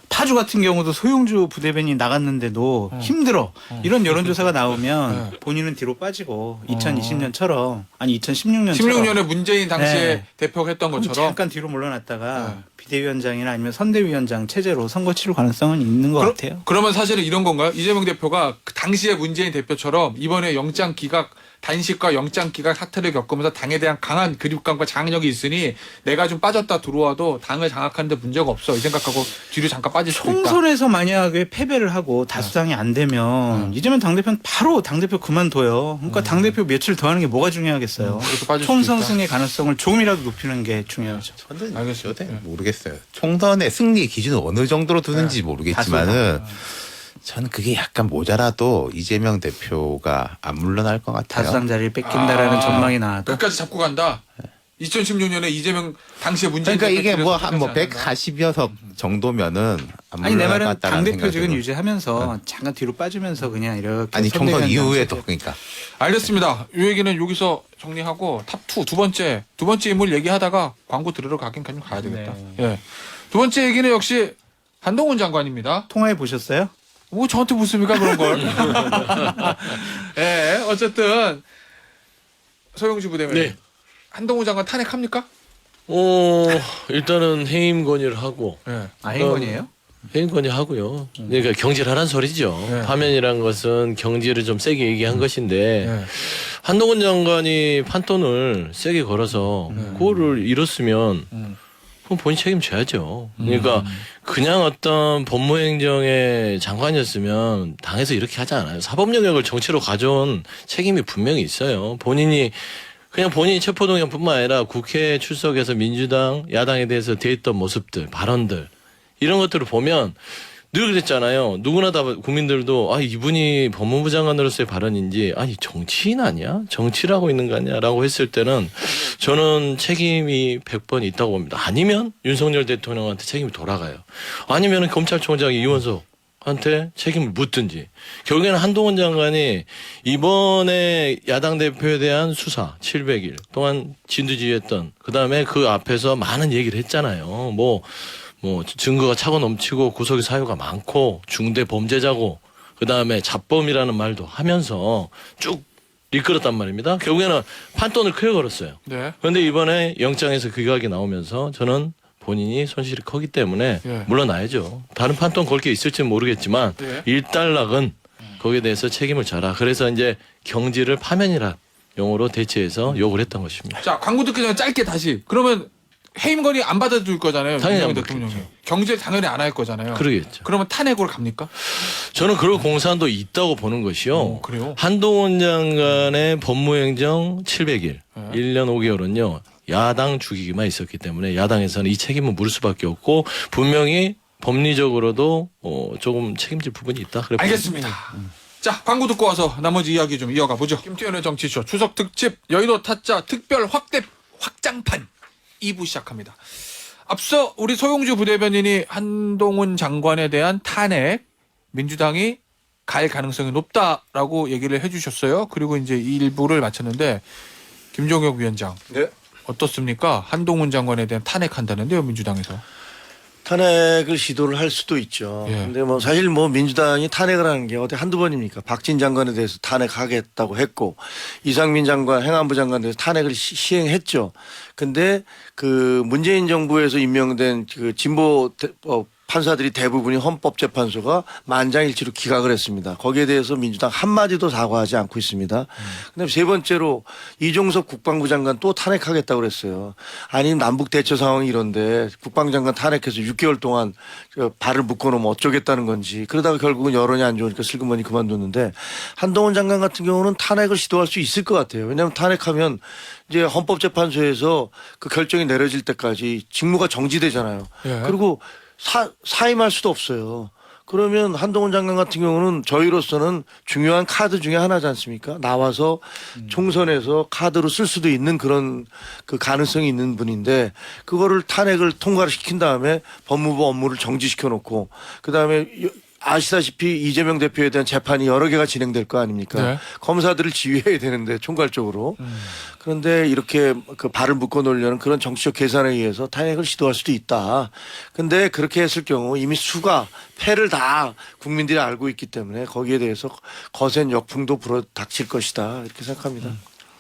파주 같은 경우도 소용주 부대변인이 나갔는데도 힘들어. 이런 여론조사가 나오면 본인은 뒤로 빠지고 2020년처럼 아니 2016년처럼 16년에 문재인 당시에 네. 대표가 했던 것처럼 잠깐 뒤로 물러났다가 비대위원장이나 아니면 선대위원장 체제로 선거 치를 가능성은 있는 것 같아요. 그러면 사실은 이런 건가요? 이재명 대표가 그 당시에 문재인 대표처럼 이번에 영장 기각 단식과 영장 기각 사태를 겪으면서 당에 대한 강한 그립감과 장악력이 있으니 내가 좀 빠졌다 들어와도 당을 장악하는데 문제가 없어 이 생각하고 뒤로 잠깐 빠질 수도 있다. 총선에서 만약에 패배를 하고 다수당이 안 되면 이재명 당대표는 바로 당대표 그만둬요. 그러니까 당대표 며칠 더 하는 게 뭐가 중요하겠어요. 그것도 빠질 수도 총선 있다. 승리 가능성을 조금이라도 높이는 게 중요하죠. 저는 알겠습니다. 요새 모르겠어요. 총선의 승리 기준을 어느 정도로 두는지 모르겠지만은 저는 그게 약간 모자라도 이재명 대표가 안 물러날 것 같아요. 다수당 자리를 뺏긴다라는 전망이 나와도 끝까지 잡고 간다. 2016년에 이재명 당시에 문재인 그러니까 이게 뭐 한 뭐 대표에서 140여 석 정도면은 안 아니 내 물러날 것 말은 같다는 당대표직은 생각이 유지하면서 잠깐 뒤로 빠지면서 그냥 이렇게 아니 총선 선대위원장 이후에도 체제. 그러니까 알겠습니다. 이 얘기는 여기서 정리하고 탑2 두 번째 인물 얘기하다가 광고 들으러 가긴 그냥 가야 되겠다. 예. 두 번째 얘기는 역시 한동훈 장관입니다. 통화해 보셨어요? 뭐 저한테 묻습니까 그런 걸? 예. 어쨌든 소용주 부대변인 네. 한동훈 장관 탄핵합니까? 일단은 해임 건의를 하고 예. 아행건이에요? 해임 건의 하고요. 그러니까 경질하란 소리죠. 네. 파면이란 것은 경질을 좀 세게 얘기한 것인데 예. 한동훈 장관이 판돈을 세게 걸어서 그거를 잃었으면 그럼 본인 책임져야죠. 그러니까 그냥 어떤 법무행정의 장관이었으면 당에서 이렇게 하지 않아요. 사법 영역을 정치로 가져온 책임이 분명히 있어요. 본인이 체포동의안뿐만 아니라 국회에 출석해서 민주당, 야당에 대해서 대했던 모습들, 발언들 이런 것들을 보면 늘 그랬잖아요. 누구나 다 국민들도 이분이 법무부 장관으로서의 발언인지 아니 정치인 아니야? 정치를 하고 있는 거 아니야?라고 했을 때는 저는 책임이 100번 있다고 봅니다. 아니면 윤석열 대통령한테 책임이 돌아가요. 아니면 검찰총장 이원석한테 책임을 묻든지. 결국에는 한동훈 장관이 이번에 야당 대표에 대한 수사 700일 동안 진두지휘했던 그다음에 그 앞에서 많은 얘기를 했잖아요. 뭐 증거가 차고 넘치고 구속의 사유가 많고 중대 범죄자고 그다음에 잡범이라는 말도 하면서 쭉 이끌었단 말입니다. 결국에는 판돈을 크게 걸었어요. 네. 그런데 이번에 영장에서 기각이 나오면서 저는 본인이 손실이 크기 때문에 예. 물러나야죠. 다른 판돈 걸 게 있을지는 모르겠지만 네. 일단락은 거기에 대해서 책임을 져라. 그래서 이제 경질을 파면이라 용어로 대체해서 욕을 했던 것입니다. 자, 광고 듣기 전에 짧게 다시. 그러면 해임 건의 안 받아줄 거잖아요. 당연히 안 윤석열 대통령이. 경제 당연히 안 할 거잖아요. 그러겠죠. 그러면 탄핵으로 갑니까? 저는 그럴 공산도 있다고 보는 것이요. 그래요? 한동훈 장관의 법무행정 700일, 1년 5개월은요. 야당 죽이기만 있었기 때문에 야당에서는 이 책임을 물을 수밖에 없고 분명히 법리적으로도 조금 책임질 부분이 있다. 그래 알겠습니다. 자, 광고 듣고 와서 나머지 이야기 좀 이어가 보죠. 김태현의 정치쇼 추석 특집 여의도 타짜 특별 확장판 2부 시작합니다. 앞서 우리 소용주 부대변인이 한동훈 장관에 대한 탄핵 민주당이 갈 가능성이 높다라고 얘기를 해주셨어요. 그리고 이제 1부를 마쳤는데 김종혁 위원장 네. 어떻습니까? 한동훈 장관에 대한 탄핵한다는데요, 민주당에서. 탄핵을 시도를 할 수도 있죠. 예. 근데 뭐 사실 뭐 민주당이 탄핵을 하는 게 어디 한두 번입니까? 박진 장관에 대해서 탄핵하겠다고 했고 이상민 장관, 행안부 장관에 대해서 탄핵을 시행했죠. 근데 그 문재인 정부에서 임명된 그 진보 판사들이 대부분이 헌법재판소가 만장일치로 기각을 했습니다. 거기에 대해서 민주당 한마디도 사과하지 않고 있습니다. 그다음에 세 번째로 이종석 국방부 장관 또 탄핵하겠다고 그랬어요. 아니 남북 대처 상황이 이런데 국방장관 탄핵해서 6개월 동안 발을 묶어놓으면 어쩌겠다는 건지 그러다가 결국은 여론이 안 좋으니까 슬그머니 그만뒀는데 한동훈 장관 같은 경우는 탄핵을 시도할 수 있을 것 같아요. 왜냐하면 탄핵하면 이제 헌법재판소에서 그 결정이 내려질 때까지 직무가 정지되잖아요. 예. 그리고 사임할 수도 없어요. 그러면 한동훈 장관 같은 경우는 저희로서는 중요한 카드 중에 하나지 않습니까? 나와서 총선에서 카드로 쓸 수도 있는 그런 그 가능성이 있는 분인데 그거를 탄핵을 통과를 시킨 다음에 법무부 업무를 정지시켜 놓고 그다음에 아시다시피 이재명 대표에 대한 재판이 여러 개가 진행될 거 아닙니까? 네. 검사들을 지휘해야 되는데 총괄적으로. 그런데 이렇게 그 발을 묶어 놓으려는 그런 정치적 계산에 의해서 탄핵을 시도할 수도 있다. 근데 그렇게 했을 경우 이미 수가 패를 다 국민들이 알고 있기 때문에 거기에 대해서 거센 역풍도 불어 닥칠 것이다. 이렇게 생각합니다.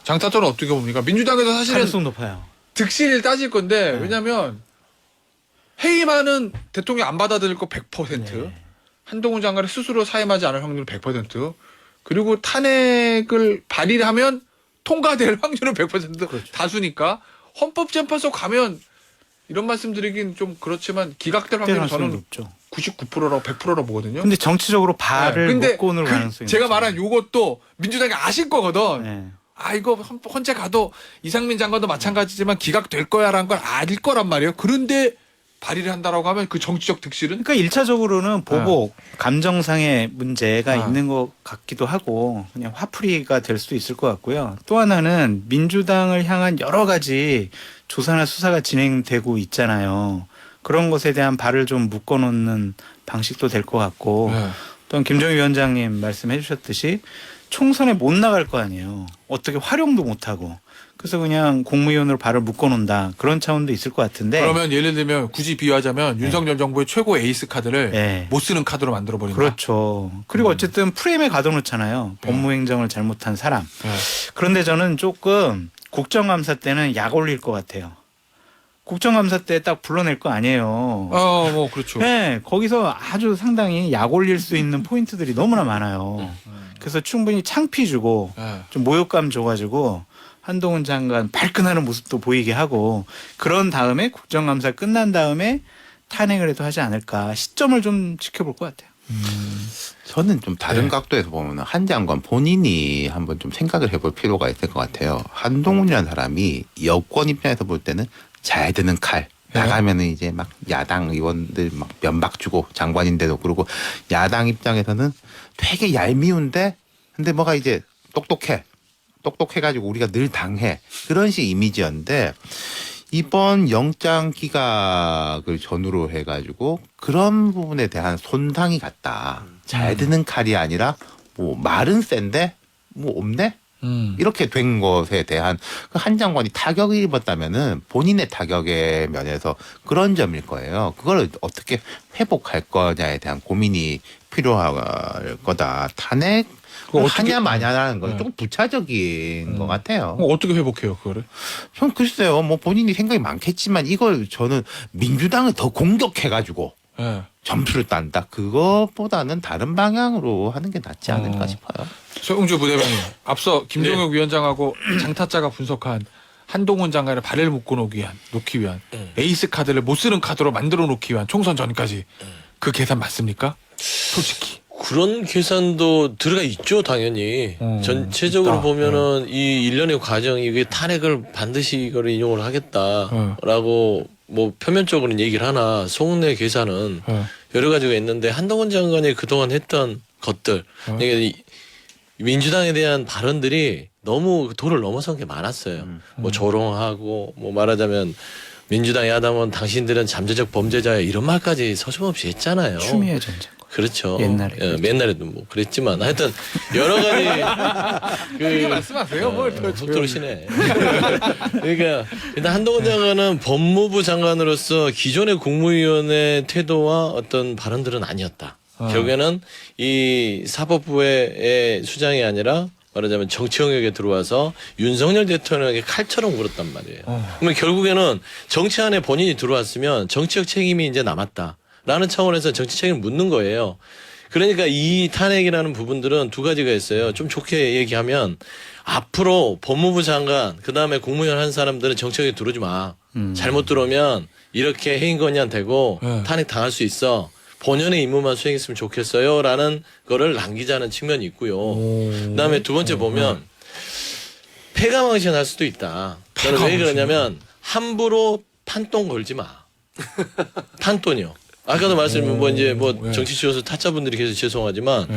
장타조는 어떻게 봅니까? 민주당에서 사실은 가능성 높아요. 득실을 따질 건데 왜냐하면 해임하는 대통령 안 받아들일 거 100%. 한동훈 장관이 스스로 사임하지 않을 확률 100%. 그리고 탄핵을 발의를 하면 통과될 확률은 100% 다수니까 헌법재판소 가면 이런 말씀드리긴 좀 그렇지만 기각될 확률은 저는 높죠. 99%라고 100%라고 보거든요. 근데 정치적으로 발을 근데 묶고 오는 가능성이 제가 높죠. 말한 요것도 민주당이 아실 거거든. 네. 아 이거 헌재 가도 이상민 장관도 마찬가지지만 기각될 거야라는 걸 알 거란 말이에요. 그런데 발의를 한다라고 하면 그 정치적 득실은 그러니까 1차적으로는 보복, 감정상의 문제가 아. 있는 것 같기도 하고 그냥 화풀이가 될 수도 있을 것 같고요. 또 하나는 민주당을 향한 여러 가지 조사나 수사가 진행되고 있잖아요. 그런 것에 대한 발을 좀 묶어놓는 방식도 될 것 같고 네. 또 김정희 위원장님 말씀해 주셨듯이 총선에 못 나갈 거 아니에요. 어떻게 활용도 못하고. 그래서 그냥 국무위원으로 발을 묶어놓는다. 그런 차원도 있을 것 같은데. 그러면 예를 들면 굳이 비유하자면 윤석열 정부의 최고 에이스 카드를 네. 못 쓰는 카드로 만들어 버린다. 그렇죠. 그리고 어쨌든 프레임에 가둬놓잖아요. 법무행정을 잘못한 사람. 네. 그런데 저는 조금 국정감사 때는 약 올릴 것 같아요. 국정감사 때 딱 불러낼 거 아니에요. 뭐 그렇죠. 네, 거기서 아주 상당히 약 올릴 수 있는 포인트들이 너무나 많아요. 그래서 충분히 창피 주고 네. 좀 모욕감 줘가지고 한동훈 장관 발끈하는 모습도 보이게 하고 그런 다음에 국정감사 끝난 다음에 탄핵을 해도 하지 않을까 시점을 좀 지켜볼 것 같아요. 저는 좀 다른 각도에서 보면 한 장관 본인이 한번 좀 생각을 해볼 필요가 있을 것 같아요. 한동훈이라는 사람이 여권 입장에서 볼 때는 잘 드는 칼. 나가면은 이제 막 야당 의원들 막 면박 주고 장관인데도 그러고 야당 입장에서는 되게 얄미운데 근데 뭐가 이제 똑똑해가지고 우리가 늘 당해 그런 식 이미지였는데 이번 영장 기각을 전후로 해가지고 그런 부분에 대한 손상이 갔다. 잘 드는 칼이 아니라 뭐 말은 센데 뭐 없네. 이렇게 된 것에 대한 그 한 장관이 타격을 입었다면은 본인의 타격의 면에서 그런 점일 거예요. 그걸 어떻게 회복할 거냐에 대한 고민이 필요할 거다. 탄핵 그거 어떻게- 하냐 마냐라는 건 네. 조금 부차적인 것 같아요. 어떻게 회복해요 그거를? 전 글쎄요. 뭐 본인이 생각이 많겠지만 이걸 저는 민주당을 더 공격해가지고 네. 점수를 딴다. 그것보다는 다른 방향으로 하는 게 낫지 않을까 싶어요. 서영주 부대변인 앞서 김종혁 위원장하고 장타짜가 분석한 한동훈 장관의 발을 묶어 놓기 위한 에이스 카드를 못 쓰는 카드로 만들어 놓기 위한 총선 전까지 그 계산 맞습니까? 솔직히. 그런 계산도 들어가 있죠, 당연히. 전체적으로 있다. 보면은 이 일련의 과정이 이게 탄핵을 반드시 이거를 인용을 하겠다라고 뭐 표면적으로는 얘기를 하나 속내 계산은 여러 가지가 있는데 한동훈 장관이 그동안 했던 것들 그러니까 이 민주당에 대한 발언들이 너무 도를 넘어선 게 많았어요. 뭐 조롱하고 뭐 말하자면 민주당 야당은 당신들은 잠재적 범죄자야 이런 말까지 서슴없이 했잖아요. 추미애 전쟁. 그렇죠. 옛날에 예, 옛날에도 뭐 그랬지만 하여튼 여러 가지 그렇게 말씀하세요. 뭘 또. 훅 들어오시네. 그러니까 일단 한동훈 장관은 법무부 장관으로서 기존의 국무위원의 태도와 어떤 발언들은 아니었다. 결국에는 이 사법부의 수장이 아니라 말하자면 정치 영역에 들어와서 윤석열 대통령에게 칼처럼 굴었단 말이에요. 그러면 결국에는 정치 안에 본인이 들어왔으면 정치적 책임이 이제 남았다라는 차원에서 정치 책임을 묻는 거예요. 그러니까 이 탄핵이라는 부분들은 두 가지가 있어요. 좀 좋게 얘기하면 앞으로 법무부 장관 그다음에 국무위원 한 사람들은 정치적에 들어오지 마. 잘못 들어오면 이렇게 해임건의안 되고 탄핵 당할 수 있어. 본연의 임무만 수행했으면 좋겠어요라는 거를 남기자는 측면이 있고요. 그다음에 두 번째 보면 패가망신할 수도 있다. 저는 왜 그러냐면 함부로 판돈 걸지 마. 판돈이요. 아까도 말씀드린 뭐 이제 뭐 정치 치워서 타짜분들이 계셔서 죄송하지만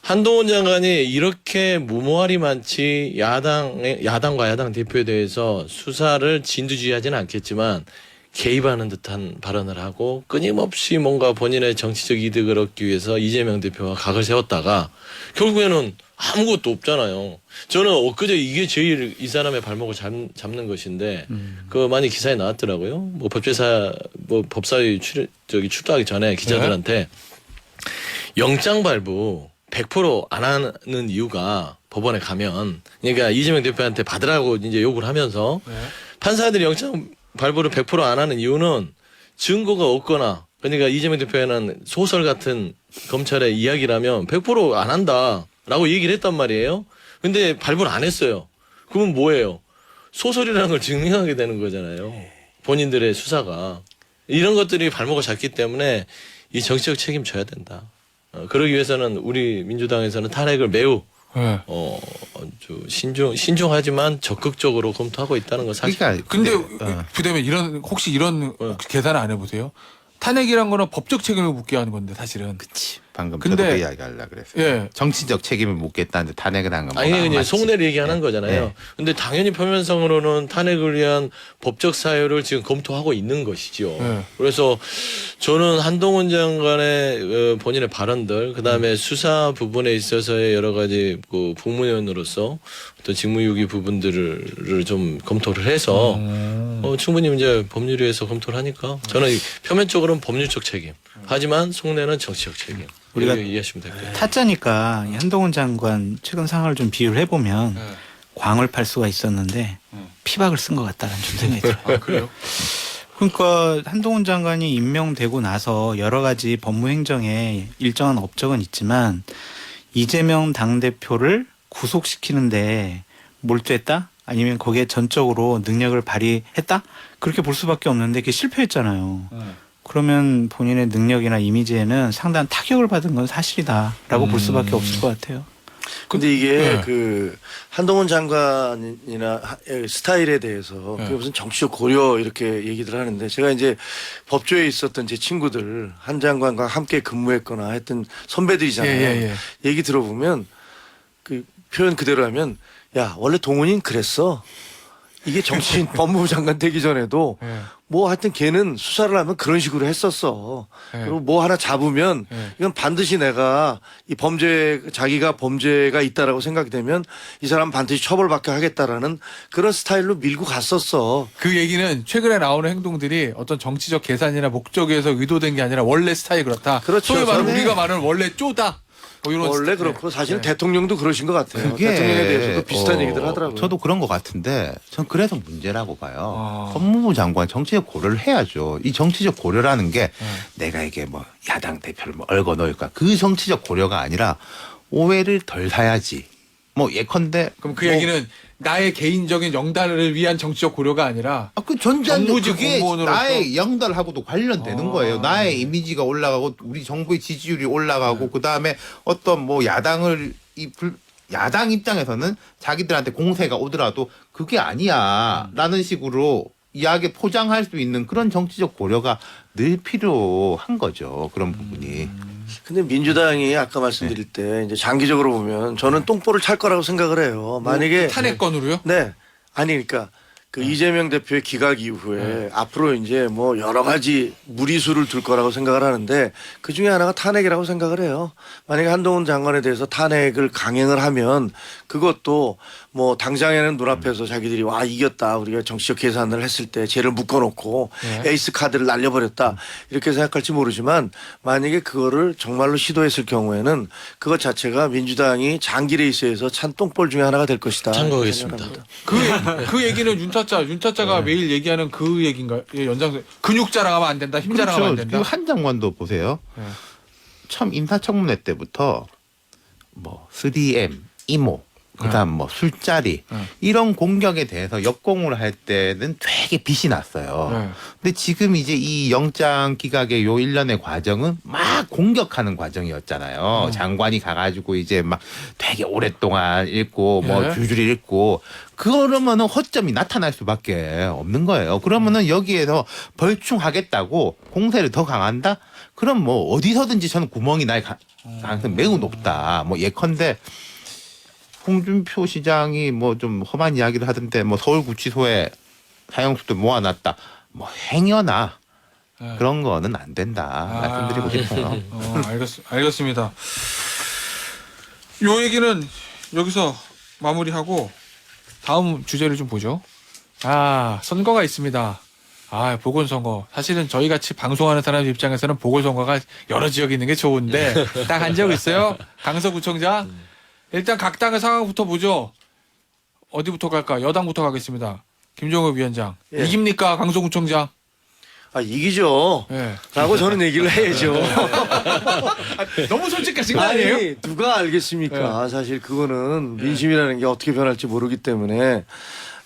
한동훈 장관이 이렇게 무모할이 많지 야당과 야당 대표에 대해서 수사를 진두지휘하지는 않겠지만 개입하는 듯한 발언을 하고 끊임없이 뭔가 본인의 정치적 이득을 얻기 위해서 이재명 대표와 각을 세웠다가 결국에는 아무것도 없잖아요. 저는 엊그제 이게 제일 이 사람의 발목을 잡는 것인데 그 많이 기사에 나왔더라고요. 뭐 법제사 뭐 법사위 출두하기 전에 기자들한테 영장 발부 100% 안 하는 이유가 법원에 가면 그러니까 이재명 대표한테 받으라고 이제 요구를 하면서 판사들이 영장 발부를 100% 안 하는 이유는 증거가 없거나 그러니까 이재명 대표에는 소설 같은 검찰의 이야기라면 100% 안 한다라고 얘기를 했단 말이에요. 근데 발부를 안 했어요. 그러면 뭐예요? 소설이라는 걸 증명하게 되는 거잖아요. 본인들의 수사가. 이런 것들이 발목을 잡기 때문에 이 정치적 책임 져야 된다. 그러기 위해서는 우리 민주당에서는 탄핵을 매우 아주 신중하지만 적극적으로 검토하고 있다는 건 사실. 그러니까 근데 부대면 혹시 이런 계산 안 해보세요? 탄핵이란 거는 법적 책임을 묻게 하는 건데 사실은. 그치. 방금 근데- 저도 그 이야기 하려고 그랬어요. 예. 정치적 책임을 묻겠다는데 탄핵을 한 건 아니 뭐가 안 이제 맞지. 속내를 얘기하는 거잖아요. 네. 근데 당연히 표면상으로는 탄핵을 위한 법적 사유를 지금 검토하고 있는 것이지요. 네. 그래서 저는 한동훈 장관의 본인의 발언들, 그다음에 수사 부분에 있어서의 여러 가지 그 국무위원으로서 어떤 직무유기 부분들을 좀 검토를 해서 충분히 이제 법률위에서 검토를 하니까 저는 표면적으로는 법률적 책임, 하지만 속내는 정치적 책임. 우리가 이렇게 이해하시면 될 거예요. 타짜니까 이 한동훈 장관 최근 상황을 좀 비유를 해보면 광을 팔 수가 있었는데 피박을 쓴 것 같다는 좀 생각이 들어요. 아, 그래요? 그러니까 한동훈 장관이 임명되고 나서 여러 가지 법무행정에 일정한 업적은 있지만 이재명 당대표를 구속시키는데 몰두했다? 아니면 거기에 전적으로 능력을 발휘했다? 그렇게 볼 수밖에 없는데 그게 실패했잖아요. 그러면 본인의 능력이나 이미지에는 상당한 타격을 받은 건 사실이다라고 볼 수밖에 없을 것 같아요. 근데 이게 네. 그 한동훈 장관이나 스타일에 대해서 그게 무슨 정치적 고려 이렇게 얘기들 하는데 제가 이제 법조에 있었던 제 친구들 한 장관과 함께 근무했거나 했던 선배들이잖아요. 예. 얘기 들어보면 그 표현 그대로 하면 야 원래 동훈이는 그랬어. 이게 정치인 법무부 장관 되기 전에도 뭐 하여튼 걔는 수사를 하면 그런 식으로 했었어. 그리고 뭐 하나 잡으면 이건 반드시 내가 이 자기가 범죄가 있다라고 생각이 되면 이 사람 반드시 처벌받게 하겠다라는 그런 스타일로 밀고 갔었어. 그 얘기는 최근에 나오는 행동들이 어떤 정치적 계산이나 목적에서 의도된 게 아니라 원래 스타일이 그렇다. 그렇죠. 소위 말하는 저는- 우리가 말하는 원래 쪼다. 뭐 이런 원래 스타일. 그렇고 사실은 네. 대통령도 그러신 것 같아요. 그게 대통령에 대해서도 비슷한 얘기들 하더라고요. 저도 그런 것 같은데 전 그래서 문제라고 봐요. 아. 법무부 장관 정치적 고려를 해야죠. 이 정치적 고려라는 게 내가 이게 뭐 야당 대표를 뭐 얽어 넣을까 그 정치적 고려가 아니라 오해를 덜 사야지. 뭐 예컨대 그럼 그 얘기는 나의 개인적인 영달을 위한 정치적 고려가 아니라 그 전자도 정부직 그게 공무원으로서? 나의 영달하고도 관련되는 아. 거예요. 나의 이미지가 올라가고 우리 정부의 지지율이 올라가고 그 다음에 어떤 뭐 야당을 야당 입장에서는 자기들한테 공세가 오더라도 그게 아니야라는 식으로 이야기 포장할 수 있는 그런 정치적 고려가 늘 필요한 거죠. 그런 부분이. 근데 민주당이 아까 말씀드릴 때 이제 장기적으로 보면 저는 똥볼을 찰 거라고 생각을 해요. 만약에 탄핵건으로요? 네. 아니 그러니까 그 이재명 대표의 기각 이후에 앞으로 이제 뭐 여러 가지 무리수를 둘 거라고 생각을 하는데 그 중에 하나가 탄핵이라고 생각을 해요. 만약에 한동훈 장관에 대해서 탄핵을 강행을 하면 그것도 뭐 당장에는 눈앞에서 자기들이 와 이겼다 우리가 정치적 계산을 했을 때 쟤를 묶어놓고 에이스 카드를 날려버렸다 이렇게 생각할지 모르지만 만약에 그거를 정말로 시도했을 경우에는 그것 자체가 민주당이 장기 레이스에서 찬 똥볼 중에 하나가 될 것이다. 참고하겠습니다. 생각합니다. 그 얘기는 윤타짜가 매일 얘기하는 그 얘기인가요? 예, 연장선 근육 자랑하면 안 된다, 힘 자랑하면 안 된다. 그리고 한 장관도 보세요. 네. 처음 인사청문회 때부터 뭐 3M, 이모, 그다음 뭐 술자리 이런 공격에 대해서 역공을 할 때는 되게 빛이 났어요. 네. 근데 지금 이제 이 영장 기각의 요 1년의 과정은 막 공격하는 과정이었잖아요. 장관이 가가지고 이제 막 되게 오랫동안 읽고 뭐 네. 줄줄이 읽고 그러면은 허점이 나타날 수밖에 없는 거예요. 그러면은 여기에서 벌충하겠다고 공세를 더 강한다? 그럼 뭐 어디서든지 저는 구멍이 날 가능성이 매우 높다. 뭐 예컨대 홍준표 시장이 뭐 좀 험한 이야기를 하던데 뭐 서울구치소에 사형수도 모아놨다. 뭐 행여나 네. 그런 거는 안 된다 말씀드리고 싶어요. 알겠습니다. 요 얘기는 여기서 마무리하고 다음 주제를 좀 보죠. 선거가 있습니다. 보궐선거. 사실은 저희 같이 방송하는 사람 입장에서는 보궐선거가 여러 지역에 있는 게 좋은데 딱 한 지역 있어요. 강서구청장. 일단 각 당의 상황부터 보죠. 어디부터 갈까? 여당부터 가겠습니다. 김종욱 위원장. 예. 이깁니까? 강서구청장. 이기죠. 예. 라고 저는 얘기를 해야죠. 너무 솔직하신 거 아니에요? 아니, 누가 알겠습니까? 사실 그거는 민심이라는 게 어떻게 변할지 모르기 때문에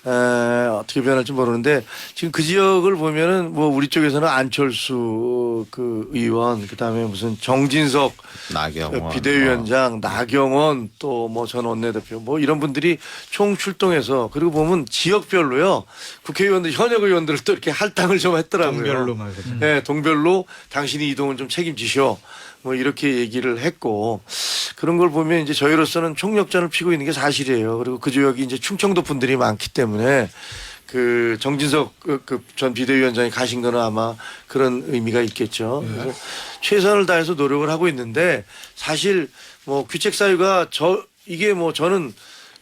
어떻게 변할지 모르는데 지금 그 지역을 보면은 뭐 우리 쪽에서는 안철수 그 의원 그다음에 무슨 정진석 나경원 비대위원장 나경원 또 뭐 전 원내대표 뭐 이런 분들이 총 출동해서 그리고 보면 지역별로요 국회의원들 현역 의원들을 또 이렇게 할당을 좀 했더라고요. 동별로 말이죠. 네, 동별로 당신이 이동을 좀 책임지셔. 뭐 이렇게 얘기를 했고 그런 걸 보면 이제 저희로서는 총력전을 피고 있는 게 사실이에요. 그리고 그 지역이 이제 충청도 분들이 많기 때문에 그 정진석 전 비대위원장이 가신 거는 아마 그런 의미가 있겠죠. 그래서 최선을 다해서 노력을 하고 있는데 사실 뭐 귀책 사유가 이게 뭐 저는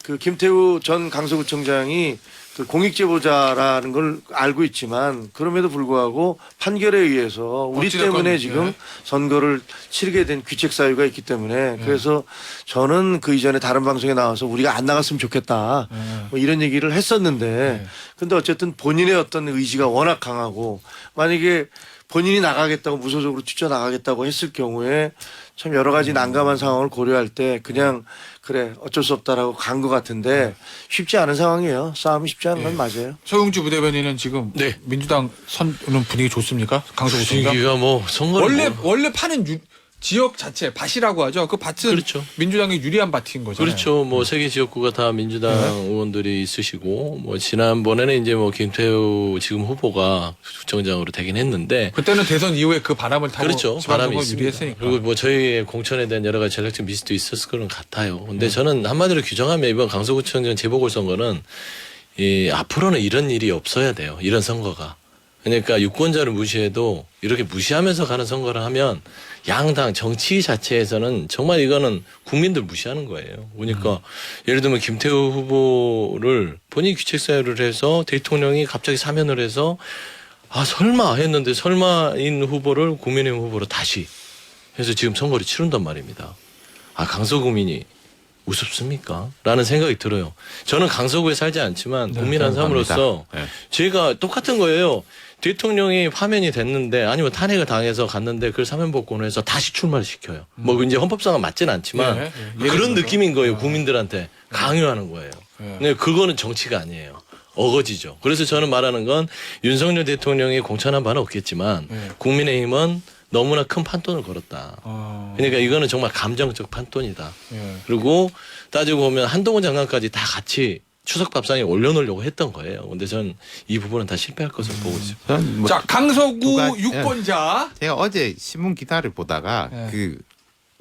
그 김태우 전 강서구청장이 그 공익제보자라는 걸 알고 있지만 그럼에도 불구하고 판결에 의해서 우리 때문에 지금 선거를 치르게 된 귀책 사유가 있기 때문에 그래서 저는 그 이전에 다른 방송에 나와서 우리가 안 나갔으면 좋겠다 뭐 이런 얘기를 했었는데 근데 어쨌든 본인의 어떤 의지가 워낙 강하고 만약에 본인이 나가겠다고 무소속으로 뛰쳐나가겠다고 했을 경우에 참 여러 가지 난감한 상황을 고려할 때 그냥 그래 어쩔 수 없다라고 간 것 같은데 쉽지 않은 상황이에요. 싸움이 쉽지 않은 건 맞아요. 서용주 부대변인은 지금 네. 민주당 선은 분위기 좋습니까? 강서구청장. 분위기가 뭐 선거를 원래 파는 지역 자체 밭이라고 하죠. 그 밭은 그렇죠. 민주당이 유리한 밭인 거잖아요. 그렇죠. 뭐 세개 지역구가 다 민주당 의원들이 있으시고 뭐 지난번에는 이제 뭐 김태우 지금 후보가 구청장으로 되긴 했는데 그때는 대선 이후에 그 바람을 타고 그렇죠. 바람이 지방선거 있습니다. 유리했으니까. 그리고 뭐 저희의 공천에 대한 여러 가지 전략적 미스도 있었을 거는 같아요. 근데 저는 한마디로 규정하면 이번 강서구청장 재보궐선거는 앞으로는 이런 일이 없어야 돼요. 이런 선거가. 그러니까 유권자를 무시해도 이렇게 무시하면서 가는 선거를 하면 양당 정치 자체에서는 정말 이거는 국민들 무시하는 거예요. 그러니까 예를 들면 김태우 후보를 본인이 귀책 사유를 해서 대통령이 갑자기 사면을 해서 설마 했는데 설마인 후보를 국민의힘 후보로 다시 해서 지금 선거를 치른단 말입니다. 강서구민이 우습습니까? 라는 생각이 들어요. 저는 강서구에 살지 않지만 국민 한 사람으로서 제가 똑같은 거예요. 대통령이 파면이 됐는데 아니면 탄핵을 당해서 갔는데 그걸 사면복권을 해서 다시 출마를 시켜요. 뭐 이제 헌법상은 맞지는 않지만 그런 느낌인 거예요. 국민들한테 강요하는 거예요. 근데 그거는 정치가 아니에요. 어거지죠. 그래서 저는 말하는 건 윤석열 대통령이 공천한 바는 없겠지만 국민의힘은 너무나 큰 판돈을 걸었다. 그러니까 이거는 정말 감정적 판돈이다. 그리고 따지고 보면 한동훈 장관까지 다 같이 추석 밥상에 올려놓으려고 했던 거예요. 근데 전 이 부분은 다 실패할 것으로 보고 있습니다. 자, 강서구 유권자. 제가 어제 신문 기사를 보다가 그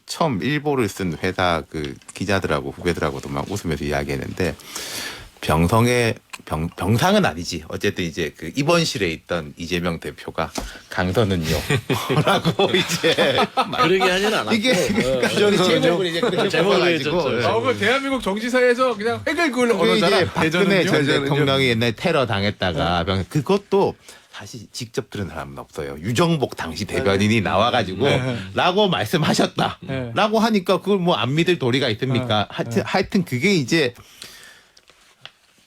처음 일보를 쓴 회사 그 기자들하고 후배들하고도 막 웃으면서 이야기했는데 병상은 아니지. 어쨌든 이제 그 입원실에 있던 이재명 대표가 강서는요. 라고 이제 그러게 하진 않았고. 이게 제목을 이제 그렇게 제목을 뽑아가지고. 했었죠. 그 대한민국 정치사에서 그냥 획을 언어잖아. 이제 박근혜 전 대전은요? 대통령이 옛날에 테러 당했다가 그것도 사실 직접 들은 사람은 없어요. 유정복 당시 대변인이 나와가지고 라고 말씀하셨다. 라고 하니까 그걸 뭐 안 믿을 도리가 있습니까? 하여튼 그게 이제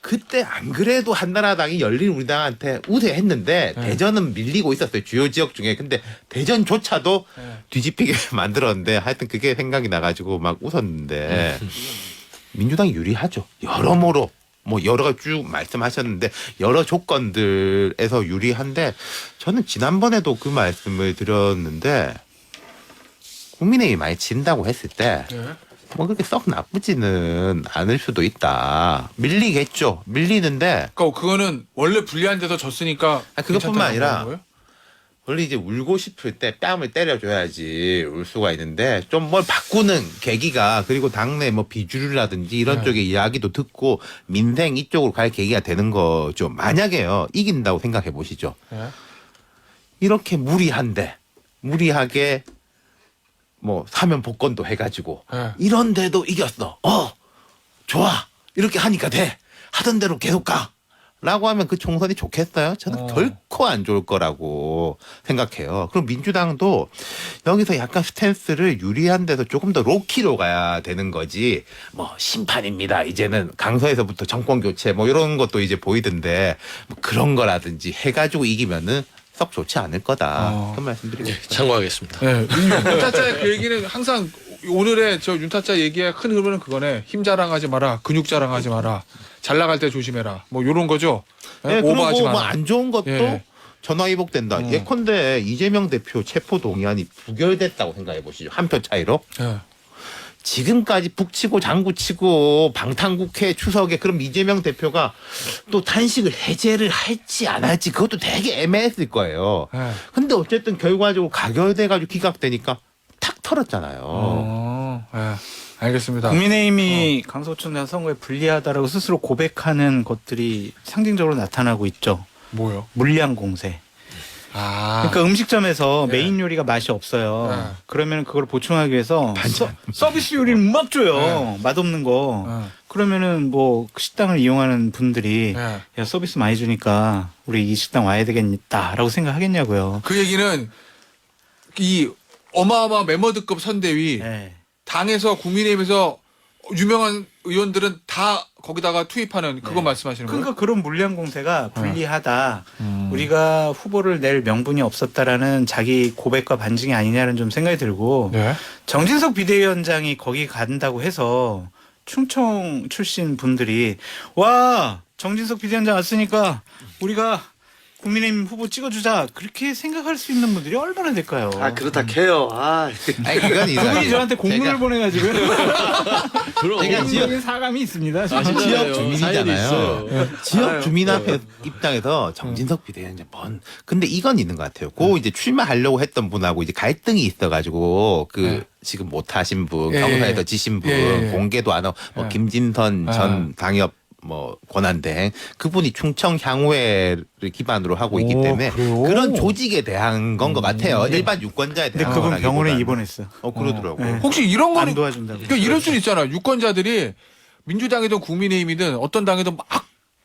그때 안 그래도 한나라당이 열린우리당한테 우세했는데 대전은 밀리고 있었어요. 주요 지역 중에. 근데 대전조차도 뒤집히게 만들었는데 하여튼 그게 생각이 나가지고 막 웃었는데 민주당이 유리하죠. 여러모로 뭐 여러 가지 쭉 말씀하셨는데 여러 조건들에서 유리한데 저는 지난번에도 그 말씀을 드렸는데 국민의힘이 많이 진다고 했을 때 뭐 그렇게 썩 나쁘지는 않을 수도 있다. 밀리겠죠. 밀리는데. 그러니까 그거는 원래 불리한 데서 졌으니까. 그것뿐만 아니라 원래 이제 울고 싶을 때 뺨을 때려줘야지 울 수가 있는데 좀 뭘 바꾸는 계기가 그리고 당내 뭐 비주류라든지 이런 쪽의 이야기도 듣고 민생 이쪽으로 갈 계기가 되는 거죠. 만약에요 이긴다고 생각해 보시죠. 이렇게 무리하게 뭐 사면 복권도 해가지고 이런데도 이겼어. 좋아 이렇게 하니까 돼. 하던 대로 계속 가. 라고 하면 그 총선이 좋겠어요? 저는 결코 안 좋을 거라고 생각해요. 그럼 민주당도 여기서 약간 스탠스를 유리한 데서 조금 더 로키로 가야 되는 거지. 뭐 심판입니다. 이제는 강서에서부터 정권 교체 뭐 이런 것도 이제 보이던데 뭐 그런 거라든지 해가지고 이기면은 썩 좋지 않을 거다. 그런 말씀드리고 싶어요. 참고하겠습니다. 네, 윤타짜의 그 얘기는 항상 오늘의 저 윤타짜 얘기의 큰 흐름은 그거네. 힘 자랑하지 마라. 근육 자랑하지 마라. 잘 나갈 때 조심해라. 뭐 요런 거죠. 네, 오버하지 그리고 마라. 뭐 안 좋은 것도 예. 전화위복된다. 예컨대 이재명 대표 체포 동의안이 부결됐다고 생각해 보시죠. 한 표 차이로. 예. 지금까지 북치고 장구치고 방탄국회 추석에 그럼 이재명 대표가 또 단식을 해제를 할지 안 할지 그것도 되게 애매했을 거예요. 예. 근데 어쨌든 결과적으로 가결돼가지고 기각되니까 탁 털었잖아요. 예. 알겠습니다. 국민의힘이 강서구청장 선거에 불리하다라고 스스로 고백하는 것들이 상징적으로 나타나고 있죠. 뭐요? 물량 공세. 아. 그러니까 음식점에서 네. 메인 요리가 맛이 없어요. 네. 그러면 그걸 보충하기 위해서 서비스 요리를 막 줘요. 네. 맛없는 거. 네. 그러면은 뭐 그 식당을 이용하는 분들이 네. 야 서비스 많이 주니까 우리 이 식당 와야 되겠다라고 생각하겠냐고요. 그 얘기는 이 어마어마한 메머드급 선대위 네. 당에서 국민의힘에서 유명한 의원들은 다 거기다가 투입하는 그거 말씀하시는 거예요? 그러니까 그런 물량 공세가 불리하다. 우리가 후보를 낼 명분이 없었다라는 자기 고백과 반증이 아니냐는 좀 생각이 들고 네. 정진석 비대위원장이 거기 간다고 해서 충청 출신 분들이 와 정진석 비대위원장 왔으니까 우리가 국민의힘 후보 찍어주자 그렇게 생각할 수 있는 분들이 얼마나 될까요? 그렇다 캐요. 아니 그건 그분이 저한테 공문을 보내가지고 그럼 제가 개인적인 사감이 있습니다. 지역 주민이잖아요. 네. 지역 주민 앞에 입장에서 정진석 비대위원장 근데 이건 있는 것 같아요. 그 이제 출마하려고 했던 분하고 이제 갈등이 있어가지고 지금 못하신 분, 예, 경사에서 예. 지신 분, 예, 예. 공개도 안 하고 뭐 예. 김진선 전 당협 뭐 권한대행 그분이 충청 향후회를 기반으로 하고 있기 오, 때문에 그래요? 그런 조직에 대한 건 것 같아요. 일반 유권자에 근데 대한 그분 거라기보다는. 병원에 입원했어. 그러더라고요. 네. 혹시 이런 거는 안 도와준다고. 그러니까 이럴 수는 있잖아. 유권자들이 민주당이든 국민의힘이든 어떤 당이든 막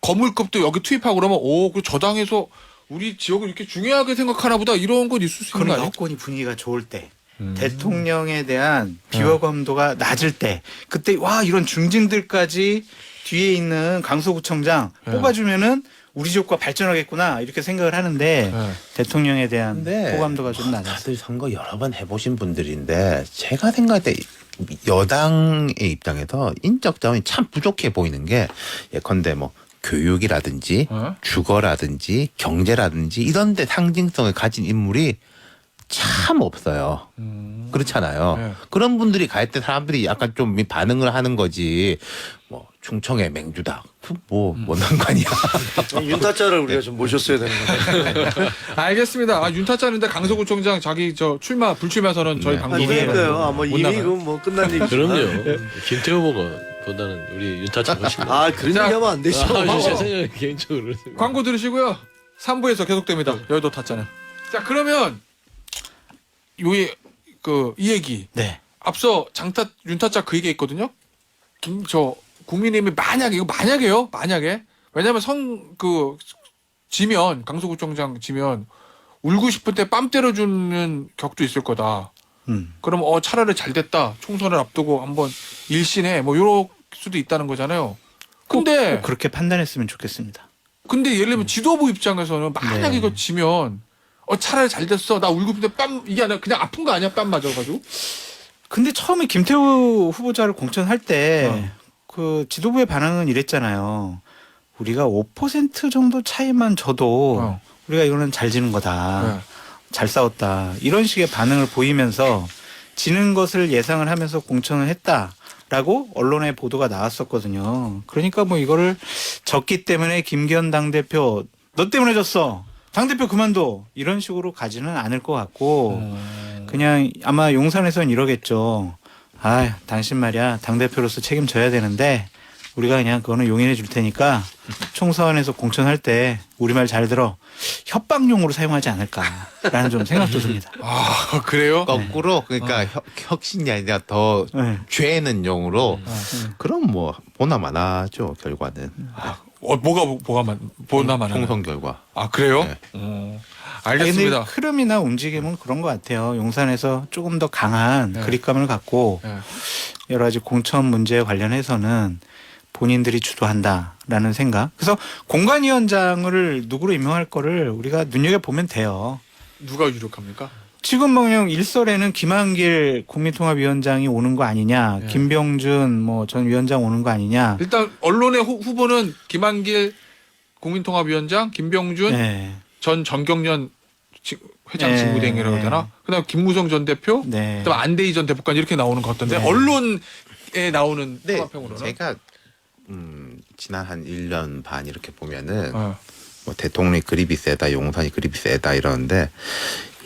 거물급도 여기 투입하고 그러면 저 당에서 우리 지역을 이렇게 중요하게 생각하나 보다 이런 건 있을 수 있는 거 그런 아니에요? 여건이 분위기가 좋을 때 대통령에 대한 비호감도가 낮을 때 그때 와 이런 중진들까지 뒤에 있는 강서구청장 뽑아주면은 우리 지역과 발전하겠구나 이렇게 생각을 하는데 대통령에 대한 근데 호감도가 좀 낮아요. 다들 선거 여러 번 해보신 분들인데 제가 생각할 때 여당의 입장에서 인적 자원이 참 부족해 보이는 게 예컨대 뭐 교육이라든지 주거라든지 경제라든지 이런 데 상징성을 가진 인물이 참 없어요. 그렇잖아요. 네. 그런 분들이 갈 때 사람들이 약간 좀 반응을 하는 거지. 뭐 충청의 맹주다. 뭔 상관이야. 윤타짜를 우리가 좀 모셨어야 되는 건데. 알겠습니다. 윤타짜는데 강서구청장 자기 불출마 선언 저희 방송에 그러니까요. 못 이미 나가요. 그건 뭐 끝난 얘기죠. 그럼요. 김태호 보다는 우리 윤타짜 훨씬 나. 그런 자, 얘기하면 안 되죠. 제 생각에 개인적으로. 광고 들으시고요. 3부에서 계속됩니다. 여의도 타짜는. 자 그러면 이 얘기 네. 앞서 윤타짜 그 얘기 있거든요. 국민의힘이 만약에 왜냐면 지면 강서구청장 지면 울고 싶을 때 뺨 때려주는 격도 있을 거다. 그럼 차라리 잘 됐다. 총선을 앞두고 한번 일신해 뭐 이럴 수도 있다는 거잖아요. 근데 꼭 그렇게 판단했으면 좋겠습니다. 근데 예를 들면 지도부 입장에서는 만약에 네. 이거 지면 차라리 잘 됐어. 나 울고 싶은데 이게 아니라 그냥 아픈 거 아니야? 뺨 맞아가지고. 근데 처음에 김태우 후보자를 공천할 때 그 지도부의 반응은 이랬잖아요. 우리가 5% 정도 차이만 져도 우리가 이거는 잘 지는 거다. 잘 싸웠다. 이런 식의 반응을 보이면서 지는 것을 예상을 하면서 공천을 했다라고 언론의 보도가 나왔었거든요. 그러니까 뭐 이거를 졌기 때문에 김기현 당대표 너 때문에 졌어. 당대표 그만둬 이런 식으로 가지는 않을 것 같고 그냥 아마 용산에서는 이러겠죠. 아, 당신 말이야 당대표로서 책임져야 되는데 우리가 그냥 그거는 용인해 줄 테니까 총선에서 공천할 때 우리 말 잘 들어 협박용으로 사용하지 않을까라는 좀 생각도 듭니다. 아 그래요? 거꾸로 그러니까 혁신이 아니라 더 네. 죄는 용으로 그럼 뭐 보나마나죠 결과는 뭐가 보나마나 총선 결과. 아 그래요? 네. 알겠습니다. 근데 흐름이나 움직임은 그런 것 같아요. 용산에서 조금 더 강한 네. 그립감을 갖고 네. 여러 가지 공천 문제에 관련해서는 본인들이 주도한다라는 생각. 그래서 공관위원장을 누구로 임명할 거를 우리가 눈여겨보면 돼요. 누가 유력합니까? 지금 뭐 그냥 일설에는 김한길 국민통합위원장이 오는 거 아니냐, 네. 김병준 뭐 전 위원장 오는 거 아니냐. 일단 언론의 후보는 김한길 국민통합위원장, 김병준 네. 전 정경련 회장 네. 직무대행이라고 해야 되나? 그다음 김무성 전 대표, 네. 그다음 안대희 전 대법관 이렇게 나오는 것 같던데 네. 언론에 나오는 네, 통합형으로는 제가 지난 한 1년 반 이렇게 보면은 어. 뭐 대통령이 그립이 세다, 용산이 그립이 세다 이러는데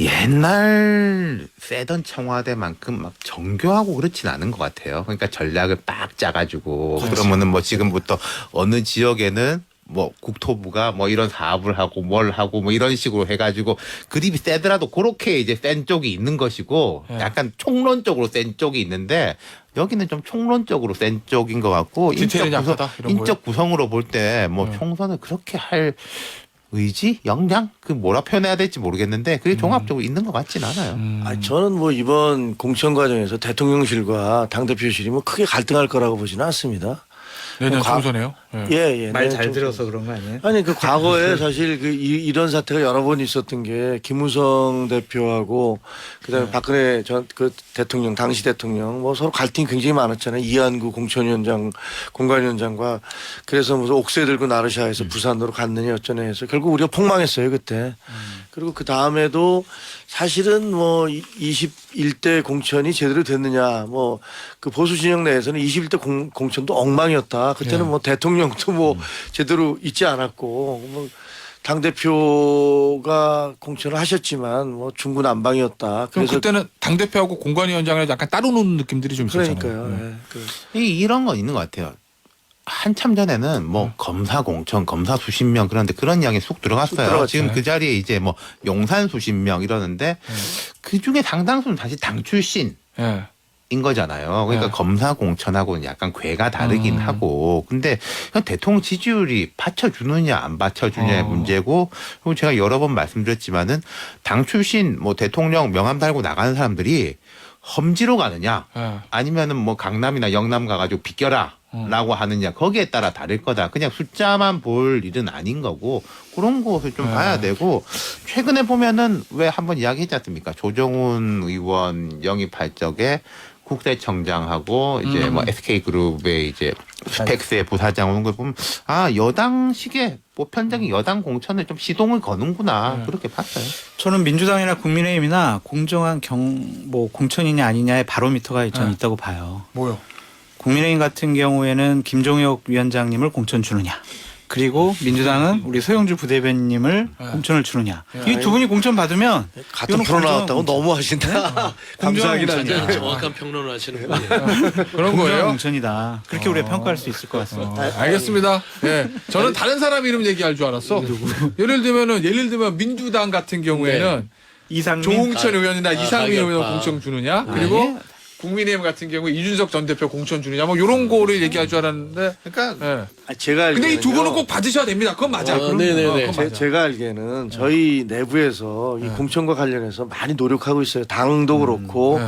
옛날 세던 청와대만큼 막 정교하고 그렇진 않은 것 같아요. 그러니까 전략을 빡 짜가지고 그러면은 뭐 지금부터 어느 지역에는 뭐 국토부가 뭐 이런 사업을 하고 뭘 하고 뭐 이런 식으로 해가지고 그립이 세더라도 그렇게 이제 센 쪽이 있는 것이고 네. 약간 총론적으로 센 쪽이 있는데 여기는 좀 총론적으로 센 쪽인 것 같고 디테일이 약하다, 이런 인적 구성으로 볼 때 뭐 네. 총선을 그렇게 할 의지, 역량 그 뭐라 표현해야 될지 모르겠는데 그게 종합적으로 있는 것 같진 않아요. 아, 저는 뭐 이번 공천 과정에서 대통령실과 당대표실이 뭐 크게 갈등할 거라고 보지는 않습니다. 내년 뭐 총선에요. 예. 예. 말 네, 잘 좀- 들어서 그런 거 아니에요? 아니 그 과거에 사실 그 이런 사태가 여러 번 있었던 게 김무성 대표하고 그다음에 박근혜 전 그 대통령 당시 대통령 뭐 서로 갈등이 굉장히 많았잖아요. 이한구 공천위원장 공관위원장과 그래서 무슨 옥새 들고 나르샤에서 부산으로 갔느냐 어쩌냐 해서 결국 우리가 폭망했어요 그때. 그리고 그 다음에도 사실은 뭐 21대 공천이 제대로 됐느냐 뭐 그 보수 진영 내에서는 21대 공천도 엉망이었다. 그때는 예. 뭐 대통령도 뭐 제대로 있지 않았고 뭐 당 대표가 공천을 하셨지만 뭐 중구난방이었다. 그럼 그래서 그때는 당 대표하고 공관위원장을 약간 따로 노는 느낌들이 좀 있었잖아요. 그러니까요. 예. 예. 그 이런 건 있는 것 같아요. 한참 전에는 뭐 검사 공천, 검사 수십 명 그런데 그런 이야기 쑥 들어갔어요. 쑥 들어갔죠. 지금 그 자리에 이제 뭐 용산 수십 명 이러는데 그 중에 상당수는 다시 당 출신. 예. 인 거잖아요. 그러니까 네. 검사 공천하고는 약간 궤가 다르긴 하고, 근데 그냥 대통령 지지율이 받쳐주느냐 안 받쳐주냐의 문제고, 그리고 제가 여러 번 말씀드렸지만은 당 출신 뭐 대통령 명함 달고 나가는 사람들이 험지로 가느냐, 예. 아니면은 뭐 강남이나 영남 가가지고 비껴라. 라고 하느냐 거기에 따라 다를 거다. 그냥 숫자만 볼 일은 아닌 거고 그런 것을 좀 봐야 되고 최근에 보면은 왜 한번 이야기했지 않습니까? 조정훈 의원 영입할 적에 국세청장하고 이제 뭐 SK그룹의 이제 스펙스의 부사장 오는 걸 보면 아 여당식의 보편적인 여당 공천을 좀 시동을 거는구나 그렇게 봤어요. 저는 민주당이나 국민의힘이나 공정한 뭐 공천이냐 아니냐의 바로미터가 저는 있다고 봐요. 뭐요? 국민의힘 같은 경우에는 김종혁 위원장님을 공천 주느냐. 그리고 민주당은 우리 소영주 부대변인님을 공천을 주느냐. 이 두 분이 공천 받으면 같은 이거는 프로 공정한 나왔다고 공천. 너무 하신다. 감사하긴 공정한 하네. 정확한 평론을 하시는 분이에요. 그런 공정한 거예요? 공천이다. 그렇게 우리가 평가할 수 있을 것 같습니다. 알겠습니다. 예. 저는 다른 사람 이름 얘기할 줄 알았어. 예를 들면 민주당 같은 경우에는 이상민 조홍천 의원이나 이상민 가격파. 의원 공천 주느냐, 그리고 국민의힘 같은 경우 이준석 전 대표 공천 주느냐, 뭐 이런 거를 얘기할 줄 알았는데. 그러니까 예. 아, 제가 근데 이 두 분은 알기로는요. 꼭 받으셔야 됩니다. 그건 맞아. 그럼. 네네네. 그건 맞아. 제가 알기에는 저희 내부에서 이 공천과 관련해서 많이 노력하고 있어요. 당도 그렇고. 네.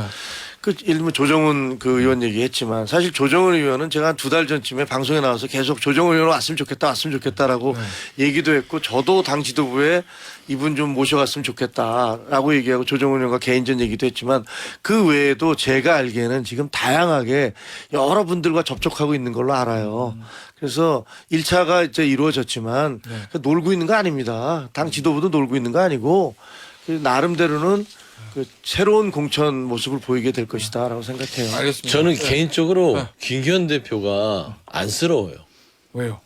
그 예를 들면 조정훈 그 의원 얘기했지만 사실 조정훈 의원은 제가 한 2달 전쯤에 방송에 나와서 계속 조정훈 의원 왔으면 좋겠다라고 얘기도 했고 저도 당 지도부에 이분 좀 모셔갔으면 좋겠다라고 얘기하고 조정훈 의원과 개인전 얘기도 했지만 그 외에도 제가 알기에는 지금 다양하게 여러분들과 접촉하고 있는 걸로 알아요. 그래서 1차가 이제 이루어졌지만 놀고 있는 거 아닙니다. 당 지도부도 놀고 있는 거 아니고 나름대로는 그 새로운 공천 모습을 보이게 될 것이다라고 생각해요. 알겠습니다. 저는 개인적으로 김기현 대표가 안쓰러워요. 왜요?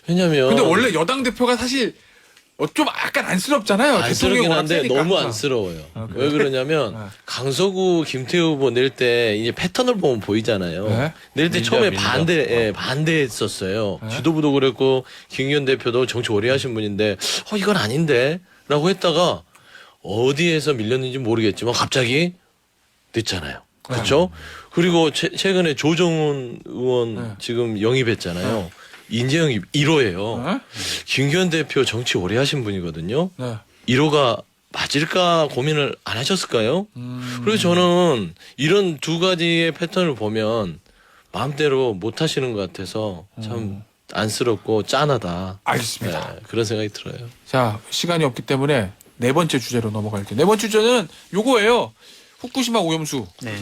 왜냐면 근데 원래 여당 대표가 사실 좀 약간 안쓰럽잖아요. 안쓰럽긴 한데 세니까 너무 항상. 안쓰러워요. 그래요? 왜 그러냐면 네. 강서구 김태우 후보 낼 때 이제 패턴을 보면 보이잖아요. 네. 낼 때 민자, 처음에 민자. 반대했었어요. 네. 지도부도 그랬고 김기현 대표도 정치 오래 하신 분인데 이건 아닌데라고 했다가 어디에서 밀렸는지 모르겠지만 갑자기 됐잖아요. 그렇죠? 그리고 최근에 조정훈 의원 네. 지금 영입했잖아요. 인재영입 1호예요. 네? 김기현 대표 정치 오래 하신 분이거든요. 네. 1호가 맞을까 고민을 안 하셨을까요? 그래서 저는 이런 두 가지의 패턴을 보면 마음대로 못 하시는 것 같아서 참 안쓰럽고 짠하다. 알겠습니다. 네, 그런 생각이 들어요. 자, 시간이 없기 때문에 네 번째 주제로 넘어갈게요. 네 번째 주제는 요거예요. 후쿠시마 오염수. 네.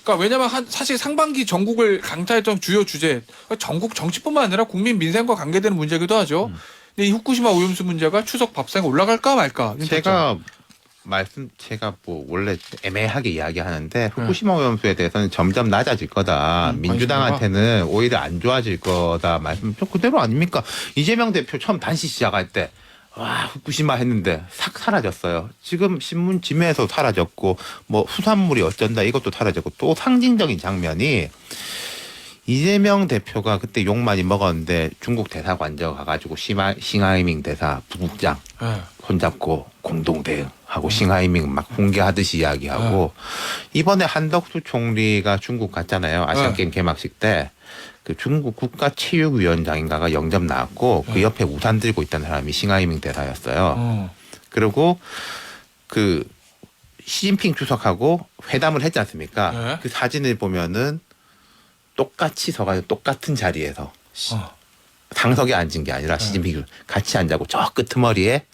그러니까 왜냐면 사실 상반기 전국을 강타했던 주요 주제, 그러니까 전국 정치뿐만 아니라 국민 민생과 관계되는 문제기도 하죠. 근데 이 후쿠시마 오염수 문제가 추석 밥상에 올라갈까 말까? 제가 뭐 원래 애매하게 이야기하는데 후쿠시마 오염수에 대해서는 점점 낮아질 거다. 민주당한테는 오히려 안 좋아질 거다. 말씀 좀 그대로 아닙니까? 이재명 대표 처음 단시 시작할 때 와 후쿠시마 했는데 싹 사라졌어요. 지금 신문 지면에서 사라졌고 뭐 수산물이 어쩐다 이것도 사라졌고 또 상징적인 장면이 이재명 대표가 그때 욕 많이 먹었는데 중국 대사관저 가가지고 싱하이밍 대사 부국장 네. 손잡고 공동 대응하고 싱하이밍 막 훈계하듯이 이야기하고 이번에 한덕수 총리가 중국 갔잖아요. 아시안게임 개막식 때 그 중국 국가체육위원장인가가 영접 나왔고 그 옆에 우산 들고 있던 사람이 싱하이밍 대사였어요. 그리고 그 시진핑 주석하고 회담을 했지 않습니까? 네. 그 사진을 보면은 똑같이 서가지고 똑같은 자리에서 상석에 앉은 게 아니라 시진핑이 같이 앉아고 저 끄트머리에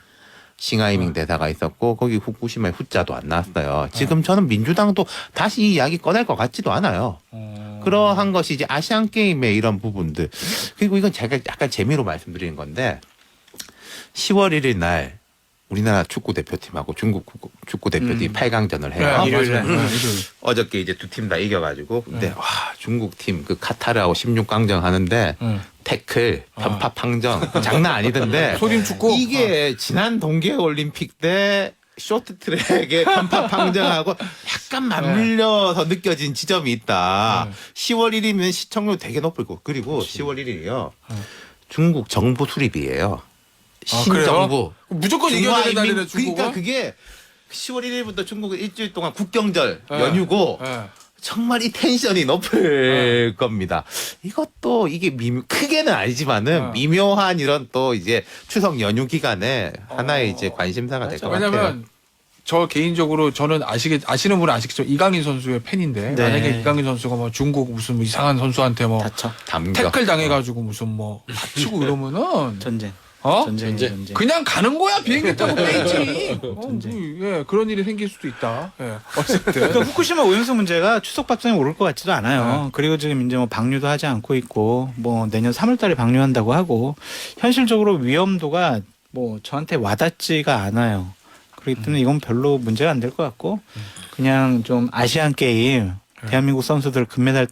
싱하이밍 대사가 있었고 거기 후쿠시마에 후자도 안 나왔어요. 지금 저는 민주당도 다시 이 이야기 꺼낼 것 같지도 않아요. 그러한 것이 이제 아시안 게임의 이런 부분들. 그리고 이건 제가 약간 재미로 말씀드리는 건데 10월 1일 날 우리나라 축구 대표팀하고 중국 축구 대표팀이 8강전을 해요. 일요일에. 어저께 이제 두 팀 다 이겨가지고 근데 와 중국 팀 그 카타르하고 16강전 하는데 태클, 편파 항정 장난 아니던데 소림 축구? 이게 지난 동계올림픽 때 쇼트트랙에 편파 항정하고 약간 맞물려서 느껴진 지점이 있다. 10월 1일이면 시청률 되게 높을 거고 그리고 10월 1일이요 중국 정부 수립이에요. 신정부. 무조건 이겨야 되는 날이네, 중국은. 그러니까 그게 10월 1일부터 중국은 일주일 동안 국경절 연휴고 정말 이 텐션이 높을 겁니다. 이것도 이게 크게는 아니지만은 미묘한 이런 또 이제 추석 연휴 기간에 하나의 이제 관심사가 될 것 같아요. 왜냐면 저 개인적으로 저는 아시는 분은 아시겠죠. 이강인 선수의 팬인데 네. 만약에 이강인 선수가 뭐 중국 무슨 뭐 이상한 선수한테 뭐 다쳐. 담겨. 태클 당해가지고 무슨 뭐 다치고 이러면은 전쟁. 어? 전쟁. 그냥 가는 거야 비행기 타고 빼지. 전쟁. 예, 그런 일이 생길 수도 있다. 예, 그러니까 어쨌든. 후쿠시마 오염수 문제가 추석 밥상에 오를 것 같지도 않아요. 그리고 지금 이제 뭐 방류도 하지 않고 있고 뭐 내년 3월달에 방류한다고 하고 현실적으로 위험도가 뭐 저한테 와닿지가 않아요. 그렇기 때문에 이건 별로 문제가 안 될 것 같고 그냥 좀 아시안 게임 대한민국 선수들 금메달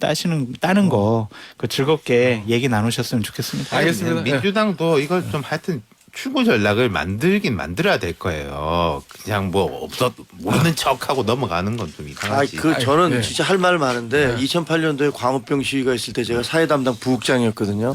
따는 거 그 즐겁게 얘기 나누셨으면 좋겠습니다. 알겠습니다. 민주당도 이걸 좀 하여튼 출구 전략을 만들어야 될 거예요. 그냥 뭐 모르는 척하고 넘어가는 건 좀 이상하지. 저는 네. 진짜 할 말 많은데 2008년도에 광우병 시위가 있을 때 제가 사회 담당 부국장이었거든요.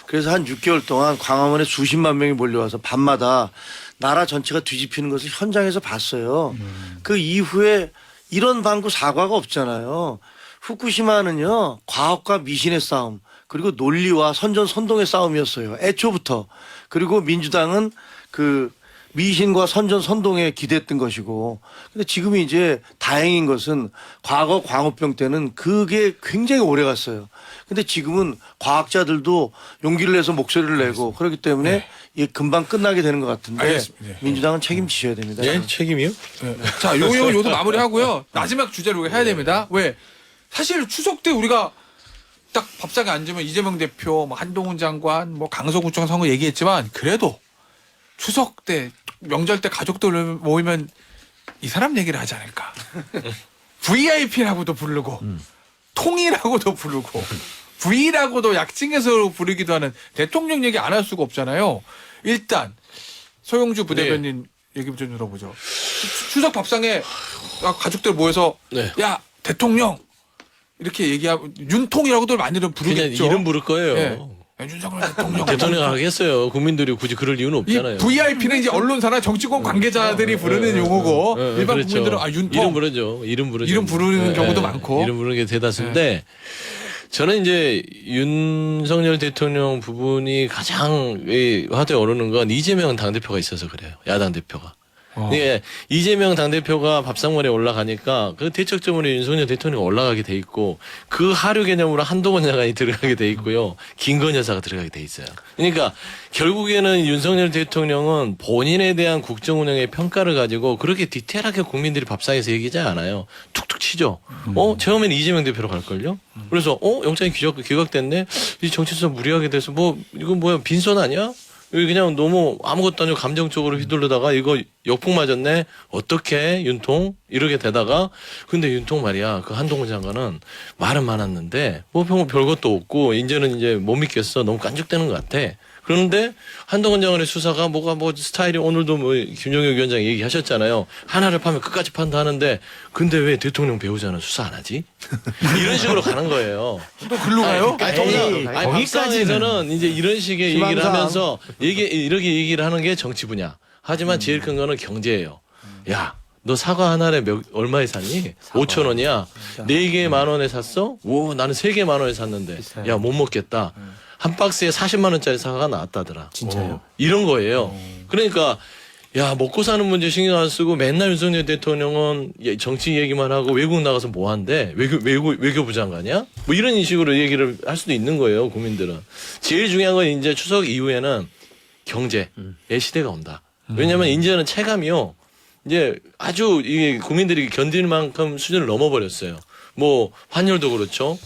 그래서 한 6개월 동안 광화문에 수십만 명이 몰려와서 밤마다 나라 전체가 뒤집히는 것을 현장에서 봤어요. 그 이후에 이런 방구 사과가 없잖아요. 후쿠시마는요, 과학과 미신의 싸움, 그리고 논리와 선전선동의 싸움이었어요. 애초부터. 그리고 민주당은 그 미신과 선전선동에 기대했던 것이고. 근데 지금이 이제 다행인 것은 과거 광우병 때는 그게 굉장히 오래 갔어요. 근데 지금은 과학자들도 용기를 내서 목소리를 내고 그렇기 때문에 이게 금방 끝나게 되는 것 같은데 알겠습니다. 민주당은 책임지셔야 됩니다. 예? 책임이요? 자, 요거 마무리하고요. 마지막 주제로 우리가 해야 됩니다. 왜? 사실 추석 때 우리가 딱 밥상에 앉으면 이재명 대표, 뭐 한동훈 장관, 뭐 강서구청 선거 얘기했지만 그래도 추석 때 명절 때 가족들 모이면 이 사람 얘기를 하지 않을까. VIP라고도 부르고 통이라고도 부르고 V라고도 약칭해서 부르기도 하는 대통령 얘기 안 할 수가 없잖아요. 일단 소용주 부대변인 얘기 좀 들어보죠. 추석 밥상에 가족들 모여서 네. 야 대통령 이렇게 얘기하고 윤통이라고들 많이들 그냥 부르겠죠. 이름 부를 거예요. 예. 윤석열 대통령. 대통령 하겠어요. 국민들이 굳이 그럴 이유는 이 없잖아요. VIP는 이제 언론사나 정치권 관계자들이 부르는 용어고 일반 그렇죠. 국민들은 윤통 이름 부르죠. 이름 부르죠. 이름 부르는 경우도 예, 많고. 이름 부르는 게 대다수인데 저는 이제 윤석열 대통령 부분이 가장 화두에 오르는 건 이재명 당대표가 있어서 그래요. 야당 대표가. 예, 이재명 당대표가 밥상머리에 올라가니까 그 대척점으로 윤석열 대통령이 올라가게 돼 있고 그 하류 개념으로 한동훈 장관이 들어가게 돼 있고요. 김건희 여사가 들어가게 돼 있어요. 그러니까 결국에는 윤석열 대통령은 본인에 대한 국정 운영의 평가를 가지고 그렇게 디테일하게 국민들이 밥상에서 얘기하지 않아요. 툭툭 치죠. 처음에는 이재명 대표로 갈걸요. 그래서 영장이 기각됐네. 이 정치수사 무리하게 돼서 뭐 이건 뭐야 빈손 아니야? 여기 그냥 너무 아무것도 아니고 감정적으로 휘둘르다가 이거 역풍 맞았네. 어떻게 윤통 이렇게 되다가 근데 윤통 말이야. 그 한동훈 장관은 말은 많았는데 뭐 별것도 없고 이제는 이제 못 믿겠어. 너무 깐죽대는 것 같아. 그런데 한동훈 장관의 수사가 뭐가 뭐 스타일이 오늘도 뭐 김종혁 위원장이 얘기하셨잖아요. 하나를 파면 끝까지 판다 하는데 근데 왜 대통령 배우자는 수사 안 하지? 이런 식으로 가는 거예요. 또 글로 가요? 아니 밥상에서는 이제 이런 식의 얘기를 하면서 이렇게 얘기를 하는 게 정치 분야. 하지만 제일 큰 거는 경제예요. 야, 너 사과 한 알에 얼마에 샀니? 5천 원이야. 4개 10,000원에 샀어? 오, 나는 3개 10,000원에 샀는데. 야, 못 먹겠다. 한 박스에 40만 원짜리 사과가 나왔다더라. 진짜요? 이런 거예요. 그러니까 야 먹고 사는 문제 신경 안 쓰고 맨날 윤석열 대통령은 정치 얘기만 하고 외국 나가서 뭐 한대? 외교부 장관이야? 뭐 이런 식으로 얘기를 할 수도 있는 거예요. 국민들은. 제일 중요한 건 이제 추석 이후에는 경제의 시대가 온다. 왜냐하면 이제는 체감이요. 이제 아주 이게 국민들이 견딜 만큼 수준을 넘어버렸어요. 뭐 환율도 그렇죠.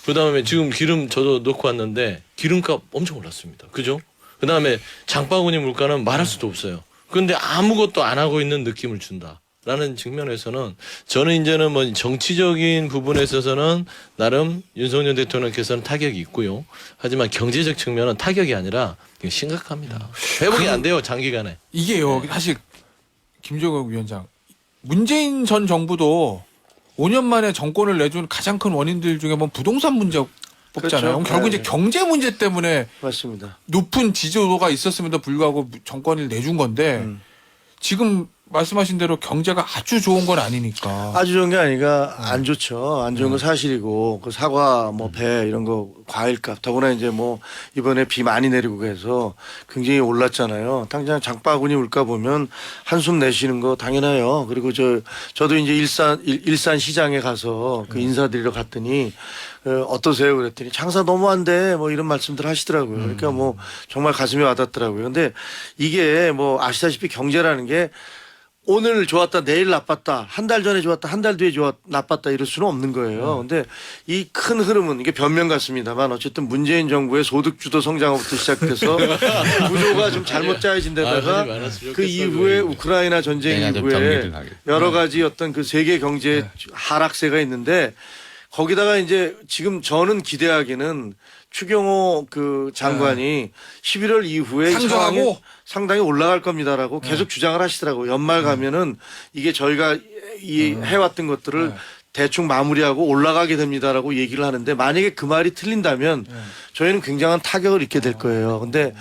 그다음에 지금 기름 저도 넣고 왔는데 기름값 엄청 올랐습니다. 그죠? 그다음에 장바구니 물가는 말할 수도 없어요. 그런데 아무것도 안 하고 있는 느낌을 준다라는 측면에서는 저는 이제는 뭐 정치적인 부분에 있어서는 나름 윤석열 대통령께서는 타격이 있고요. 하지만 경제적 측면은 타격이 아니라 심각합니다. 회복이 안 돼요. 장기간에. 이게요. 사실 김종혁 위원장 문재인 전 정부도 5년 만에 정권을 내준 가장 큰 원인들 중에 뭐 부동산 문제 뽑잖아요. 그렇죠. 결국 네. 이제 경제 문제 때문에 맞습니다. 높은 지지도가 있었음에도 불구하고 정권을 내준 건데 지금 말씀하신 대로 경제가 아주 좋은 건 아니니까. 아주 좋은 게 아니라 안 좋죠. 안 좋은 건 사실이고 그 사과 뭐 배 이런 거 과일값 더구나 이제 뭐 이번에 비 많이 내리고 해서 굉장히 올랐잖아요. 당장 장바구니 물가 보면 한숨 내쉬는 거 당연해요. 그리고 저도 이제 일산 시장에 가서 그 인사드리러 갔더니 어떠세요? 그랬더니 장사 너무 안 돼. 뭐 이런 말씀들 하시더라고요. 그러니까 뭐 정말 가슴에 와닿더라고요. 근데 이게 뭐 아시다시피 경제라는 게 오늘 좋았다 내일 나빴다 한 달 전에 좋았다 한 달 뒤에 나빴다 이럴 수는 없는 거예요. 근데 이 큰 흐름은 이게 변명 같습니다만 어쨌든 문재인 정부의 소득주도 성장부터 시작해서 구조가 좀 잘못 짜여진 데다가 그 이후에 우크라이나 전쟁 이후에 여러 가지 어떤 그 세계 경제 하락세가 있는데 거기다가 이제 지금 저는 기대하기는 추경호 그 장관이 11월 이후에 상황이 상당히 올라갈 겁니다라고 계속 주장을 하시더라고요. 연말 가면은 이게 저희가 해왔던 것들을 대충 마무리하고 올라가게 됩니다라고 얘기를 하는데 만약에 그 말이 틀린다면 저희는 굉장한 타격을 입게 될 거예요. 근데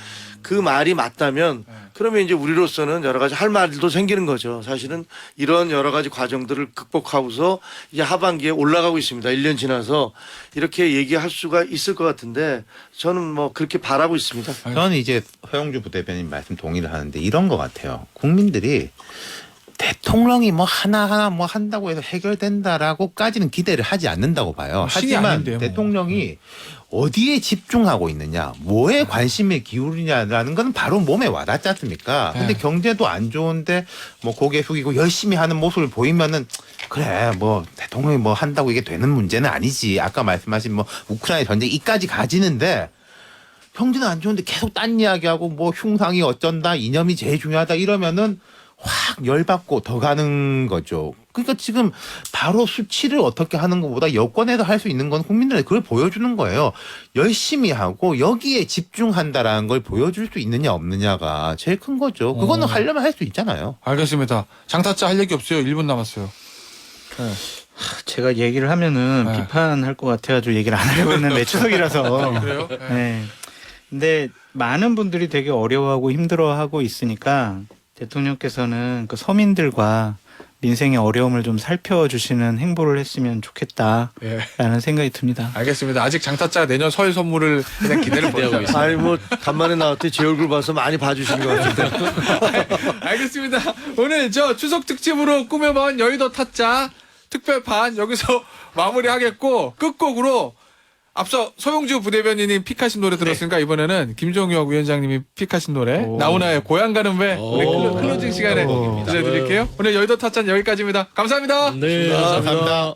그 말이 맞다면 그러면 이제 우리로서는 여러 가지 할 말도 생기는 거죠. 사실은 이런 여러 가지 과정들을 극복하고서 이제 하반기에 올라가고 있습니다. 1년 지나서 이렇게 얘기할 수가 있을 것 같은데 저는 뭐 그렇게 바라고 있습니다. 저는 이제 허영주 부대변인 말씀 동의를 하는데 이런 것 같아요. 국민들이 대통령이 뭐 하나하나 뭐 한다고 해서 해결된다라고까지는 기대를 하지 않는다고 봐요. 하지만 아닌데, 뭐. 대통령이 어디에 집중하고 있느냐, 뭐에 관심을 기울이냐라는 건 바로 몸에 와닿지 않습니까? 근데 경제도 안 좋은데 뭐 고개 숙이고 열심히 하는 모습을 보이면은 그래 뭐 대통령이 뭐 한다고 이게 되는 문제는 아니지. 아까 말씀하신 뭐 우크라이나 전쟁 이까지 가지는데 경제는 안 좋은데 계속 딴 이야기하고 뭐 흉상이 어쩐다, 이념이 제일 중요하다 이러면은 확 열받고 더 가는 거죠. 그러니까 지금 바로 수치를 어떻게 하는 것보다 여권에서 할 수 있는 건 국민들에게 그걸 보여주는 거예요. 열심히 하고 여기에 집중한다라는 걸 보여줄 수 있느냐 없느냐가 제일 큰 거죠. 그거는 하려면 할 수 있잖아요. 알겠습니다. 장타짜 할 얘기 없어요. 1분 남았어요. 네. 제가 얘기를 하면은 네. 비판할 것 같아가지고 얘기를 안 하려고 했는데 추석이라서. 그래요? 네. 근데 많은 분들이 되게 어려워하고 힘들어하고 있으니까 대통령께서는 그 서민들과 민생의 어려움을 좀 살펴주시는 행보를 했으면 좋겠다라는 예. 생각이 듭니다. 알겠습니다. 아직 장타짜가 내년 설 선물을 그냥 기대를 보내고 있습니다. 아니 뭐 간만에 나왔더니 제 얼굴 봐서 많이 봐주신 것 같은데. 알겠습니다. 오늘 저 추석 특집으로 꾸며본 여의도 타짜 특별판 여기서 마무리하겠고 끝곡으로 앞서 소용주 부대변인님 픽하신 노래 들었으니까 이번에는 김종혁 위원장님이 픽하신 노래 나훈아의 고향 가는 배 우리 클로징 시간에 들려드릴게요. 오늘 여의도 타짜는 여기까지입니다. 감사합니다. 네, 감사합니다.